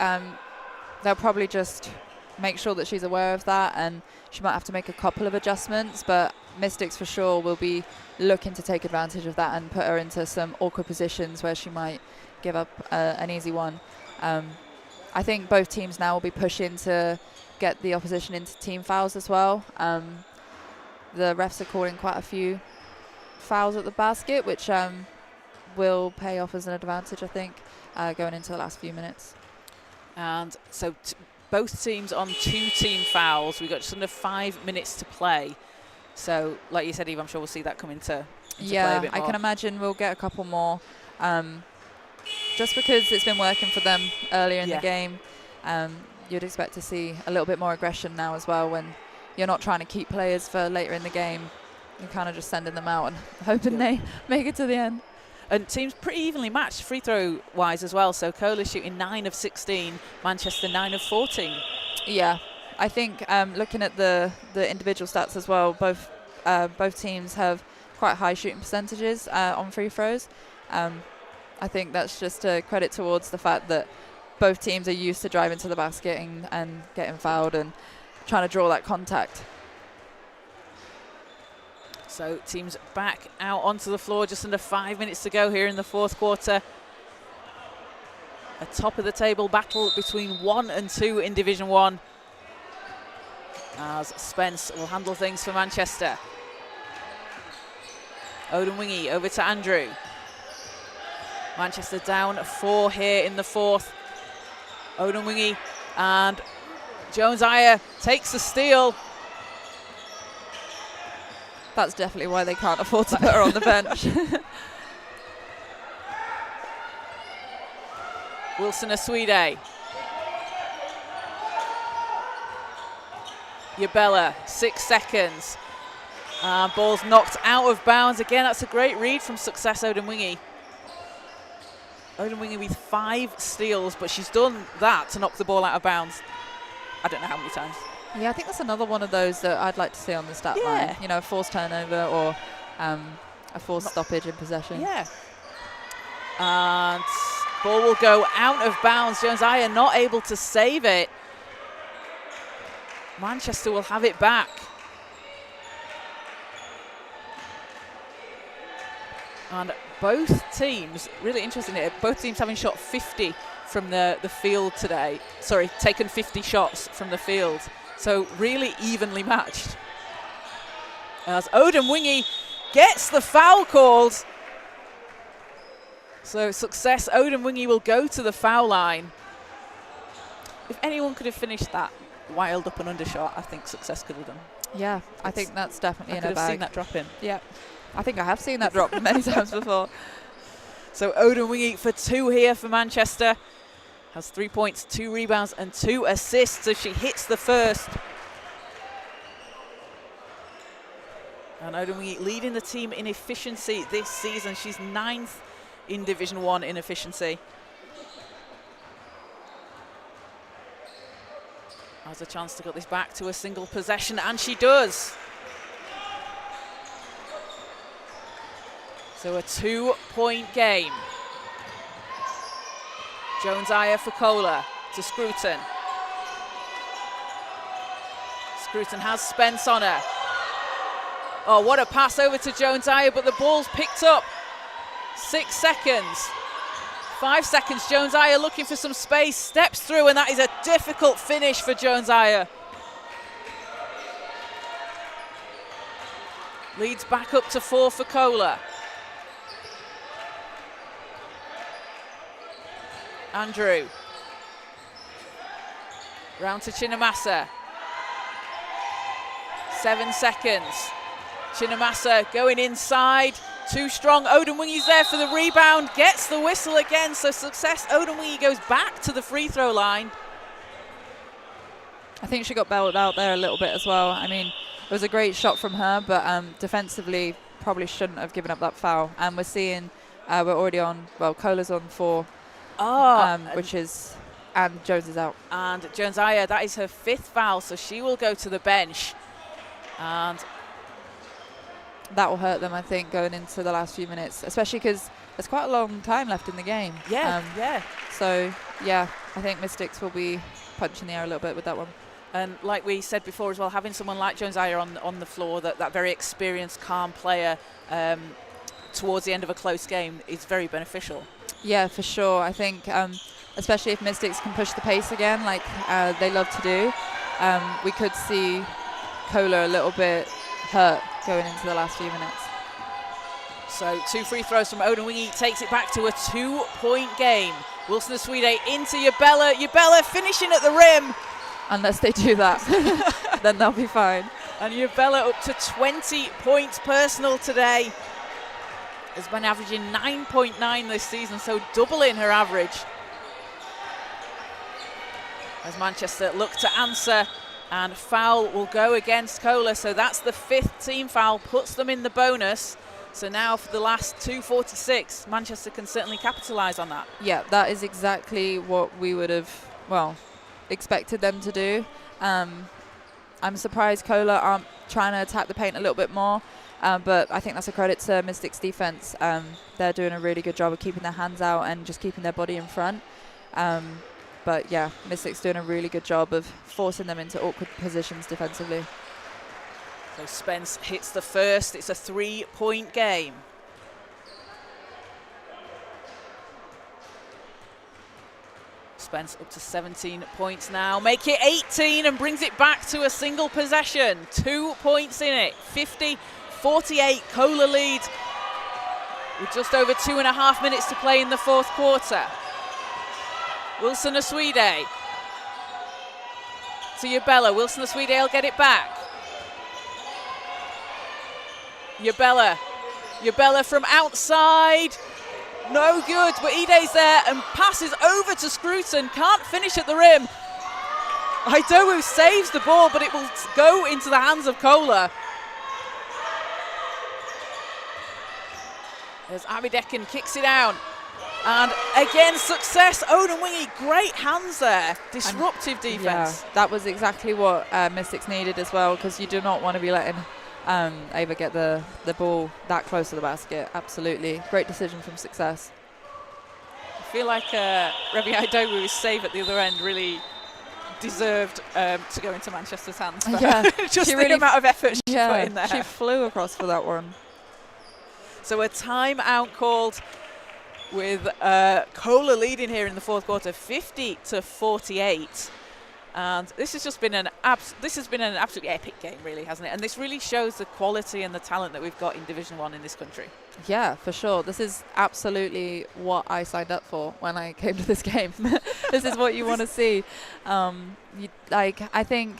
they'll probably just make sure that she's aware of that, and she might have to make a couple of adjustments, but Mystics for sure will be looking to take advantage of that and put her into some awkward positions where she might give up an easy one. I think both teams now will be pushing to get the opposition into team fouls as well. The refs are calling quite a few fouls at the basket, which will pay off as an advantage, I think, going into the last few minutes. And so both teams on 2 team fouls. We've got just under 5 minutes to play. So, like you said, Eve, I'm sure we'll see that come into play a bit more. I can imagine we'll get a couple more. Just because it's been working for them earlier in the game, you'd expect to see a little bit more aggression now as well when you're not trying to keep players for later in the game. You're kind of just sending them out and hoping they make it to the end. And teams pretty evenly matched free throw wise as well. So Kohler shooting 9 of 16, Manchester 9 of 14. Yeah, I think looking at the individual stats as well, both teams have quite high shooting percentages on free throws. I think that's just a credit towards the fact that both teams are used to driving to the basket and getting fouled and trying to draw that contact. So teams back out onto the floor, just under 5 minutes to go here in the fourth quarter. A top of the table battle between 1 and 2 in Division 1. As Spence will handle things for Manchester. Odemwingie over to Andrew. Manchester down 4 here in the fourth. Odemwingie and Jones-Aya takes the steal. That's definitely why they can't afford to put her on the bench. Wilson Aswide. Yabella, 6 seconds. Ball's knocked out of bounds. Again, that's a great read from Success Odemwingie. Odemwingie with 5 steals, but she's done that to knock the ball out of bounds. I don't know how many times. Yeah, I think that's another one of those that I'd like to see on the stat line. You know, a forced turnover or a forced stoppage in possession. Yeah. And ball will go out of bounds. Jones-Aya not able to save it. Manchester will have it back. And both teams, really interesting here, both teams having shot 50 from the field today. Sorry, taken 50 shots from the field. So really evenly matched. As Odemwingie gets the foul called. So Success Odemwingie will go to the foul line. If anyone could have finished that wild up and under shot, I think Success could have done. Yeah, I think that's definitely in her bag. I could have seen that drop in. Yeah, I think I have seen that drop many times before. So Odemwingie for 2 here for Manchester. Has 3 points, 2 rebounds and 2 assists as she hits the first. And Odemwingie leading the team in efficiency this season. She's 9th in Division 1 in efficiency. Has a chance to get this back to a single possession, and she does. So a 2-point game. Jones-Aya for Kohler to Scruton. Scruton has Spence on her. Oh, what a pass over to Jones-Aya, but the ball's picked up. 6 seconds. 5 seconds. Jones-Ayer looking for some space, steps through, and that is a difficult finish for Jones-Ayer. Leads back up to 4 for Kohler. Andrew. Round to Chinamasa. 7 seconds. Chinamasa going inside. Too strong. Odemwingi's there for the rebound. Gets the whistle again. So success. Odemwingi goes back to the free throw line. I think she got bailed out there a little bit as well. I mean, it was a great shot from her, but defensively probably shouldn't have given up that foul. And we're seeing, we're already on, well, Kohler's on 4, which is, and Jones is out. And Jones-Ayer, that is her 5th foul, so she will go to the bench. And that will hurt them, I think, going into the last few minutes, especially because there's quite a long time left in the game. Yeah, So, yeah, I think Mystics will be punching the air a little bit with that one. And like we said before as well, having someone like Jones-Ayer on the floor, that very experienced, calm player towards the end of a close game is very beneficial. Yeah, for sure. I think, especially if Mystics can push the pace again, like they love to do, we could see Kohler a little bit hurt going into the last few minutes. So 2 free throws from Odemwingi takes it back to a 2-point game. Wilson-Aswide into Yabella. Yabella finishing at the rim. Unless they do that, then they'll be fine. And Yabella up to 20 points personal today. Has been averaging 9.9 this season, so doubling her average. As Manchester look to answer, and foul will go against Kohler. So that's the 5th team foul, puts them in the bonus. So now for the last 2:46, Manchester can certainly capitalise on that. Yeah, that is exactly what we would have, well, expected them to do. I'm surprised Kohler aren't trying to attack the paint a little bit more, but I think that's a credit to Mystics' defense. They're doing a really good job of keeping their hands out and just keeping their body in front. But yeah, Mystics doing a really good job of forcing them into awkward positions defensively. So Spence hits the first. It's a 3-point game. Spence up to 17 points now. Make it 18 and brings it back to a single possession. 2 points in it. 50-48, Kohler lead. With just over 2.5 minutes to play in the 4th quarter. Wilson-Aswide to Yabella. Wilson-Aswide will get it back. Yabella from outside. No good, but Ide's there and passes over to Scruton. Can't finish at the rim. Idowu saves the ball, but it will go into the hands of Kohler. As Abideckin kicks it down. And again, success. Odemwingi, great hands there. Disruptive defense. Yeah, that was exactly what Mystics needed as well, because you do not want to be letting Ava get the ball that close to the basket. Absolutely. Great decision from Success. I feel like Revi Idowu's save at the other end really deserved to go into Manchester's hands. Yeah, just the amount of effort she put in there. She flew across for that one. So a timeout called with Kohler leading here in the 4th quarter, 50-48. And this has just been an absolutely epic game, really, hasn't it? And this really shows the quality and the talent that we've got in Division 1 in this country. Yeah, for sure. This is absolutely what I signed up for when I came to this game. This is what you want to see. I think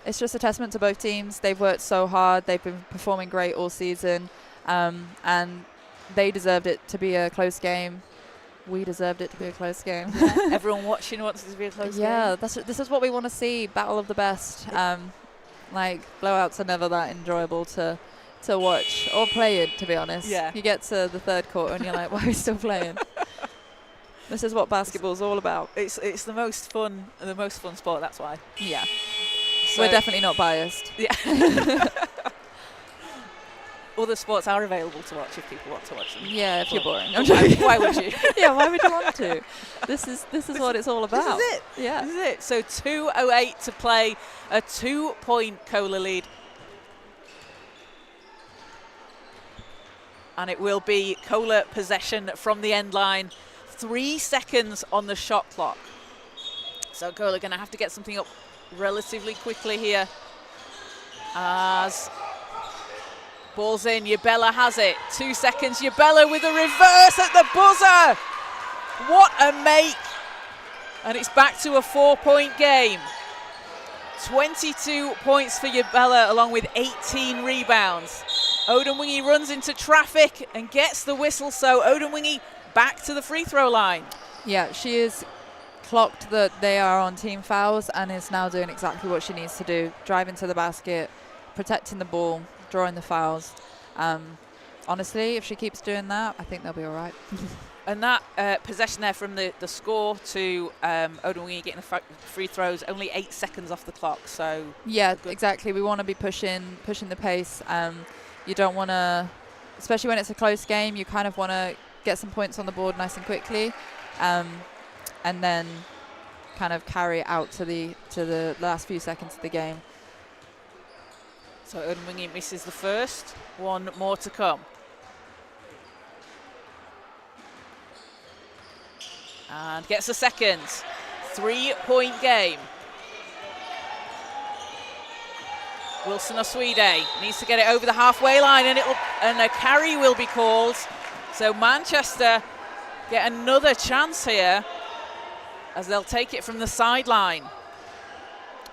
it's just a testament to both teams. They've worked so hard. They've been performing great all season, and they deserved it to be a close game. We deserved it to be a close game. Yeah. Everyone watching wants it to be a close game. Yeah, this is what we want to see. Battle of the best. Like, blowouts are never that enjoyable to watch or play in, to be honest. Yeah. You get to the 3rd quarter and you're like, why are we still playing? This is what basketball's all about. It's the most fun sport, that's why. Yeah. So we're definitely not biased. Yeah. Other sports are available to watch if people want to watch them. Yeah, if you're boring. Why would you? Yeah, why would you want to? This is what it's all about. This is it. Yeah. This is it. So 2:08 to play, a 2-point Kohler lead. And it will be Kohler possession from the end line 3 seconds on the shot clock. So Kohler going to have to get something up relatively quickly here. As ball's in, Yabella has it. 2 seconds, Yabella with a reverse at the buzzer. What a make. And it's back to a 4-point game. 22 points for Yabella along with 18 rebounds. Odemwingie runs into traffic and gets the whistle, so Odemwingie back to the free throw line. Yeah, she is clocked that they are on team fouls and is now doing exactly what she needs to do. Driving to the basket, protecting the ball, drawing the fouls. Honestly, if she keeps doing that, I think they'll be all right. And that possession there from the score to Odemwingie getting the free throws, only 8 seconds off the clock. So yeah, exactly. We want to be pushing the pace. You don't want to, especially when it's a close game, you kind of want to get some points on the board nice and quickly, and then kind of carry it out to the last few seconds of the game. So Odemwingie misses the first. One more to come. And gets a second. 3-point game. Wilson Oswede needs to get it over the halfway line, and a carry will be called. So Manchester get another chance here as they'll take it from the sideline.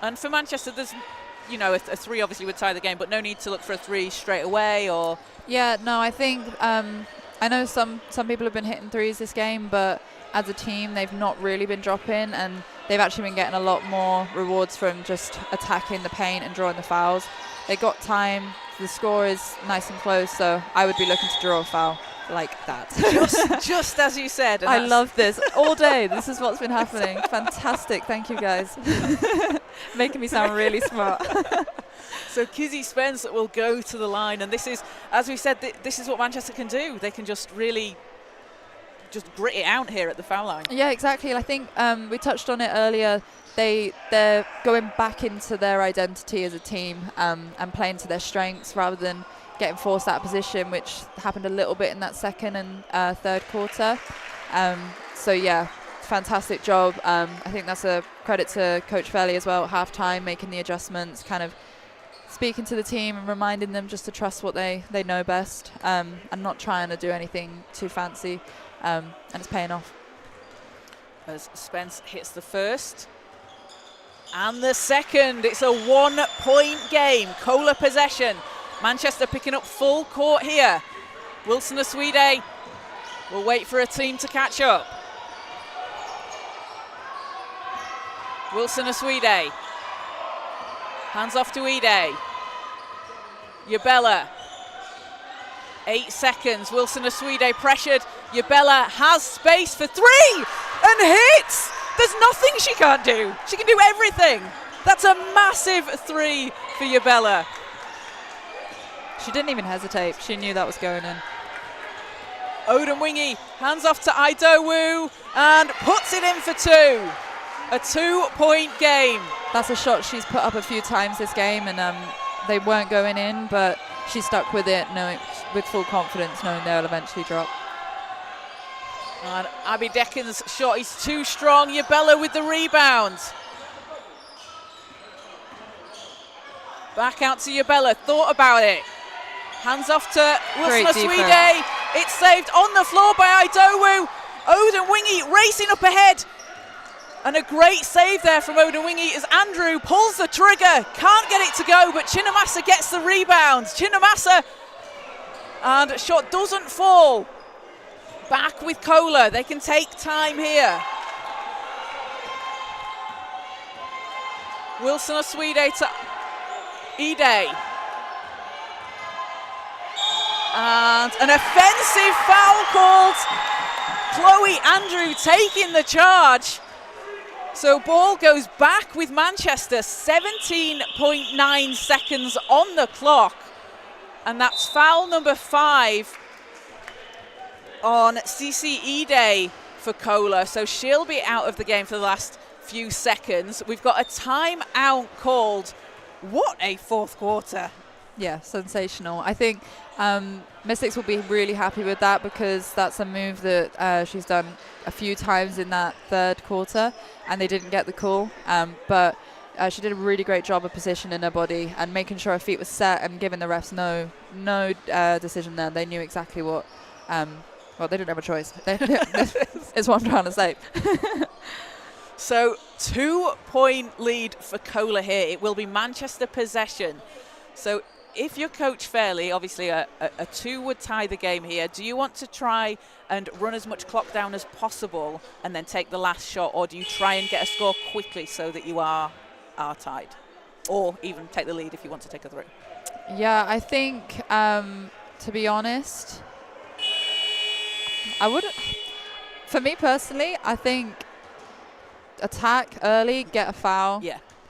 And for Manchester, there's, you know, a 3 obviously would tie the game, but no need to look for a 3 straight away. Or yeah, no, I think I know some people have been hitting 3s this game, but as a team, they've not really been dropping, and they've actually been getting a lot more rewards from just attacking the paint and drawing the fouls. They got time. The score is nice and close, so I would be looking to draw a foul like that. just as you said. I love this all day. This is what's been happening. Fantastic. Thank you, guys. Making me sound really smart. So Kizzy Spence will go to the line, and this is, as we said, this is what Manchester can do. They can just really just grit it out here at the foul line. Yeah, exactly. I think we touched on it earlier. They're going back into their identity as a team and playing to their strengths rather than getting forced out of position, which happened a little bit in that second and third quarter. So yeah, fantastic job. I think that's a credit to Coach Fairley as well at halftime, making the adjustments, kind of speaking to the team and reminding them just to trust what they know best, and not trying to do anything too fancy. And it's paying off. As Spence hits the first and the second, it's a 1-point game. Kohler possession. Manchester picking up full court here. Wilson Oswede will wait for a team to catch up. Wilson Oswede. Hands off to Ide. Yabella. 8 seconds. Wilson Oswede pressured. Yabella has space for 3 and hits. There's nothing she can't do. She can do everything. That's a massive 3 for Yabella. She didn't even hesitate. She knew that was going in. Odemwingie hands off to Idowu and puts it in for 2. A 2-point game. That's a shot she's put up a few times this game, and they weren't going in, but she stuck with it, with full confidence, knowing they'll eventually drop. And Abby Deccan's shot is too strong. Yabella with the rebound. Back out to Yabella. Thought about it. Hands off to Wilson Oswede. It's saved on the floor by Idowu. Odemwingie racing up ahead. And a great save there from Odemwingie as Andrew pulls the trigger. Can't get it to go, but Chinamasa gets the rebound. Chinamasa, and shot doesn't fall. Back with Kohler. They can take time here. Wilson Oswede to Ide. And an offensive foul called. Chloe Andrew taking the charge. So ball goes back with Manchester. 17.9 seconds on the clock. And that's foul number 5 on Cici Ide for Kohler. So she'll be out of the game for the last few seconds. We've got a timeout called. What a fourth quarter. Yeah, sensational. I think Mystics will be really happy with that, because that's a move that she's done a few times in that third quarter, and they didn't get the call. But she did a really great job of positioning her body and making sure her feet were set and giving the refs no decision there. They knew exactly what. Well, they didn't have a choice. Is what I'm trying to say. So 2-point lead for Kohler here. It will be Manchester possession. So if you're Coach Fairley, obviously a 2 would tie the game here. Do you want to try and run as much clock down as possible and then take the last shot, or do you try and get a score quickly so that you are tied, or even take the lead if you want to take a through? Yeah, I think, to be honest, I wouldn't. For me personally, I think attack early, get a foul,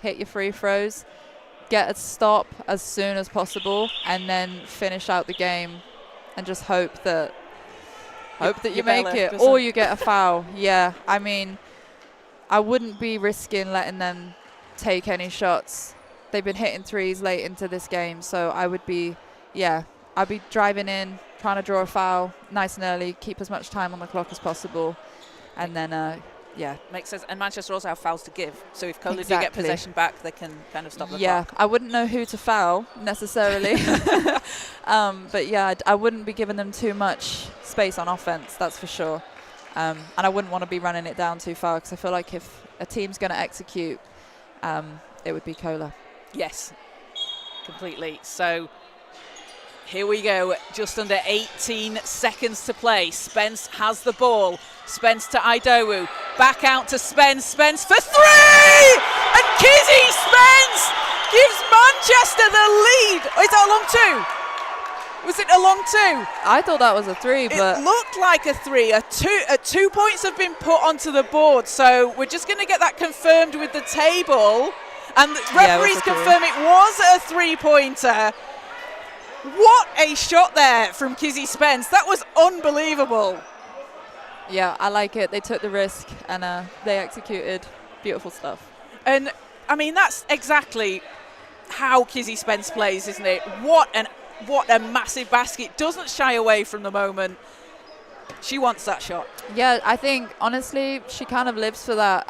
hit your free throws, get a stop as soon as possible, and then finish out the game and just hope that you make it, or you get a foul. Yeah, I mean, I wouldn't be risking letting them take any shots. They've been hitting threes late into this game, so I would be, I'd be driving in, trying to draw a foul nice and early, keep as much time on the clock as possible, and then makes sense. And Manchester also have fouls to give, so if Kohler do get possession back, they can kind of stop the clock. I wouldn't know who to foul necessarily, but yeah, I wouldn't be giving them too much space on offense, that's for sure. And I wouldn't want to be running it down too far, because I feel like if a team's going to execute, it would be Kohler. Yes, completely. So here we go, just under 18 seconds to play. Spence has the ball. Spence to Idowu. Back out to Spence. Spence for 3! And Kizzy Spence gives Manchester the lead. Oh, is that a long 2? Was it a long 2? I thought that was a 3, but it looked like a 3. 2 points have been put onto the board, so we're just going to get that confirmed with the table. And the referees confirm it was a 3-pointer. What a shot there from Kizzy Spence. That was unbelievable. Yeah, I like it. They took the risk and they executed. Beautiful stuff. And, I mean, that's exactly how Kizzy Spence plays, isn't it? What a massive basket. Doesn't shy away from the moment. She wants that shot. Yeah, I think, honestly, she kind of lives for that.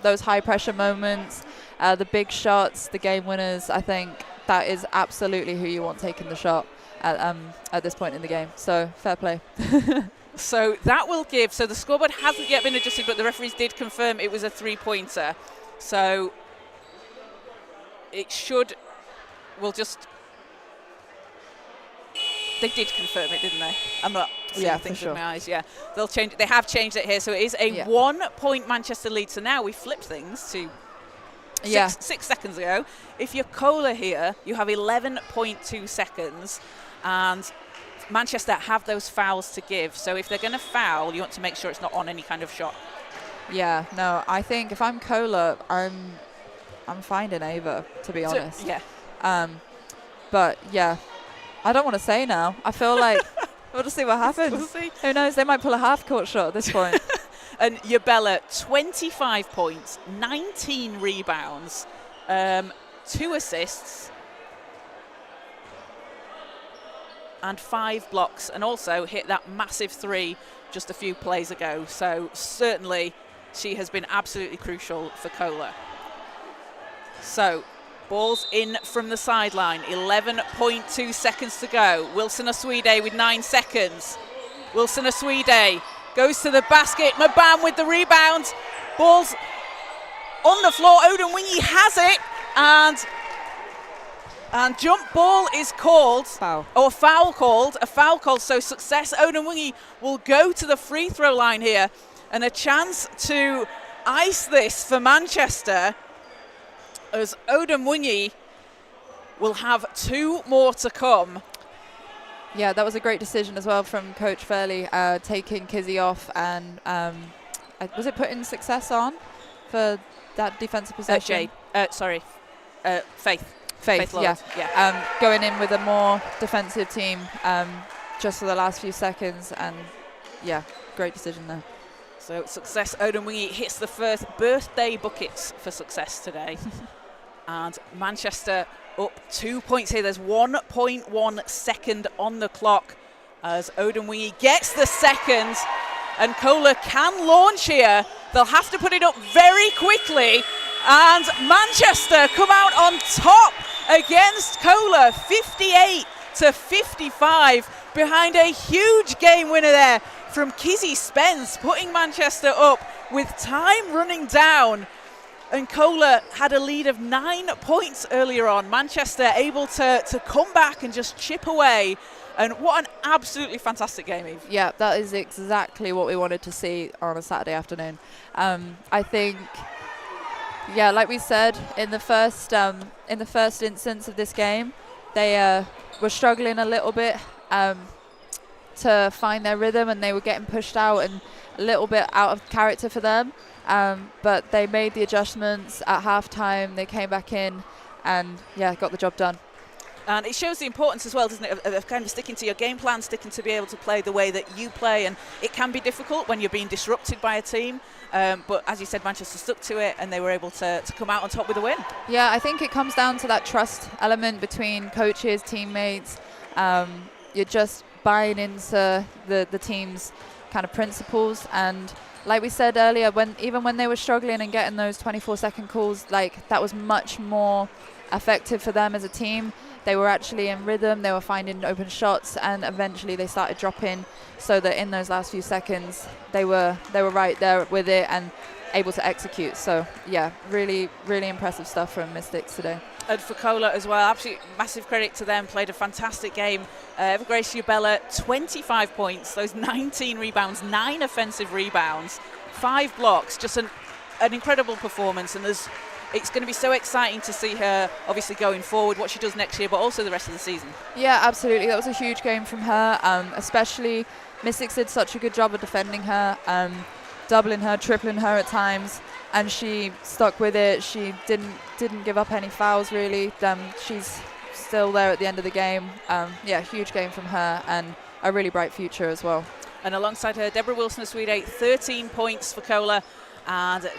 Those high-pressure moments, the big shots, the game winners. I think that is absolutely who you want taking the shot at this point in the game. So, fair play. So that will give. So the scoreboard hasn't yet been adjusted, but the referees did confirm it was a 3-pointer. So it should. We'll just. They did confirm it, didn't they? I'm not seeing things with my eyes. Yeah, they'll change it. They have changed it here, so it is a 1-point Manchester lead. So now we flip things to 6 seconds ago. If you're Kohler here, you have 11.2 seconds, and Manchester have those fouls to give. So if they're going to foul, you want to make sure it's not on any kind of shot. Yeah, no, I think if I'm Kohler, I'm finding Ava, to be honest. But yeah, I don't want to say now. I feel like we'll just see what happens. We'll see. Who knows? They might pull a half-court shot at this point. And Yabella, 25 points, 19 rebounds, 2 assists, and 5 blocks, and also hit that massive 3 just a few plays ago. So certainly she has been absolutely crucial for Kohler. So ball's in from the sideline, 11.2 seconds to go. Wilson Aswide with 9 seconds. Wilson Aswide goes to the basket. Mabam with the rebound. Ball's on the floor. Odemwingie has it, and jump ball is called. Foul. Or foul called. A foul called. So Success Odemwingie will go to the free throw line here, and a chance to ice this for Manchester, as Odemwingie will have 2 more to come. Yeah, that was a great decision as well from Coach Fairley, taking Kizzy off, and was it putting Success on for that defensive possession? Faith, yeah. Going in with a more defensive team just for the last few seconds, and yeah, great decision there. So Success Odemwingie hits the first birthday buckets for Success today. And Manchester up 2 points here. There's 1.1 second on the clock as Odemwingie gets the second. And Kohler can launch here. They'll have to put it up very quickly. And Manchester come out on top against Kohler, 58-55, behind a huge game winner there from Kizzy Spence, putting Manchester up with time running down. And Kohler had a lead of 9 points earlier on. Manchester able to come back and just chip away. And what an absolutely fantastic game, Eve. Yeah, that is exactly what we wanted to see on a Saturday afternoon. I think, yeah, like we said, in the first instance of this game, they were struggling a little bit to find their rhythm, and they were getting pushed out and a little bit out of character for them. But they made the adjustments at halftime. They came back in and, yeah, got the job done. And it shows the importance as well, doesn't it, of kind of sticking to your game plan, sticking to be able to play the way that you play. And it can be difficult when you're being disrupted by a team. But as you said, Manchester stuck to it and they were able to come out on top with a win. Yeah, I think it comes down to that trust element between coaches, teammates. You're just buying into the team's kind of principles. And like we said earlier, even when they were struggling and getting those 24-second calls, like that was much more effective for them as a team. They were actually in rhythm, they were finding open shots, and eventually they started dropping, so that in those last few seconds they were right there with it and able to execute. So yeah, really, really impressive stuff from Mystics today. And for Kohler as well, absolutely massive credit to them, played a fantastic game. Evergrace Ubella, 25 points, those 19 rebounds, 9 offensive rebounds, 5 blocks, just an incredible performance. And it's going to be so exciting to see her obviously going forward, what she does next year, but also the rest of the season. Yeah, absolutely. That was a huge game from her, especially Mystics did such a good job of defending her, doubling her, tripling her at times, and she stuck with it. She didn't give up any fouls, really. She's still there at the end of the game. Yeah, huge game from her and a really bright future as well. And alongside her, Deborah Wilson-Swede, 13 points for Kohler, and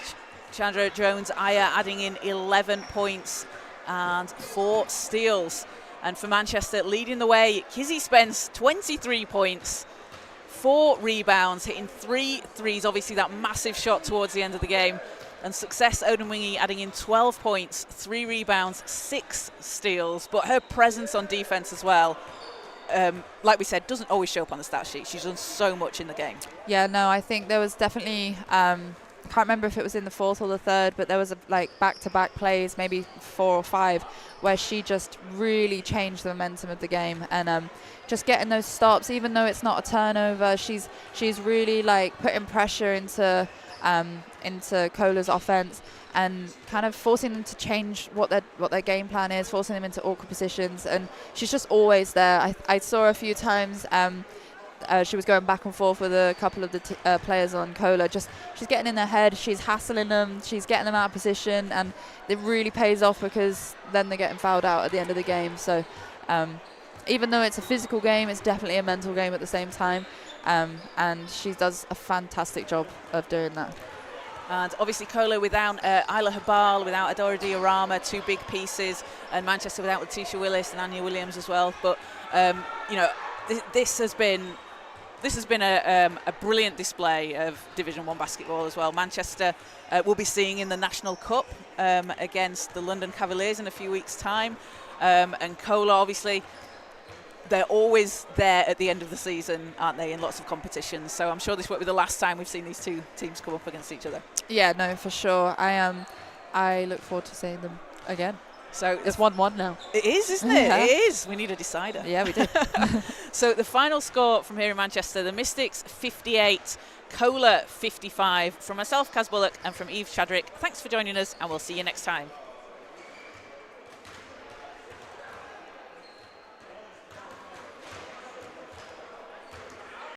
Chandra Jones-Aya adding in 11 points and 4 steals. And for Manchester, leading the way, Kizzy Spence, 23 points, 4 rebounds, hitting 3 threes, obviously that massive shot towards the end of the game. And Success Odemwingie adding in 12 points, 3 rebounds, 6 steals. But her presence on defense as well, like we said, doesn't always show up on the stat sheet. She's done so much in the game. Yeah, no, I think there was definitely I can't remember if it was in the 4th or the 3rd, but there was back-to-back plays, maybe 4 or 5, where she just really changed the momentum of the game. And just getting those stops, even though it's not a turnover, she's really putting pressure into Kohler's offense and kind of forcing them to change what their game plan is, forcing them into awkward positions. And she's just always there. I saw her a few times. She was going back and forth with a couple of the players on Kohler. She's getting in their head, she's hassling them, she's getting them out of position, and it really pays off because then they're getting fouled out at the end of the game. So even though it's a physical game, it's definitely a mental game at the same time, and she does a fantastic job of doing that. And obviously Kohler without Isla Habal, without Adora Diorama, 2 big pieces, and Manchester without Letitia Willis and Anya Williams as well. But this has been a brilliant display of Division 1 basketball as well. Manchester will be seeing in the National Cup against the London Cavaliers in a few weeks' time. And Kohler, obviously, they're always there at the end of the season, aren't they, in lots of competitions. So I'm sure this won't be the last time we've seen these 2 teams come up against each other. Yeah, no, for sure. I look forward to seeing them again. So it's 1-1 now. It is, isn't it? Yeah. It is. We need a decider. Yeah, we do. So the final score from here in Manchester, the Mystics 58, Kohler 55. From myself, Kaz Bullock, and from Eve Chadrick, thanks for joining us, and we'll see you next time.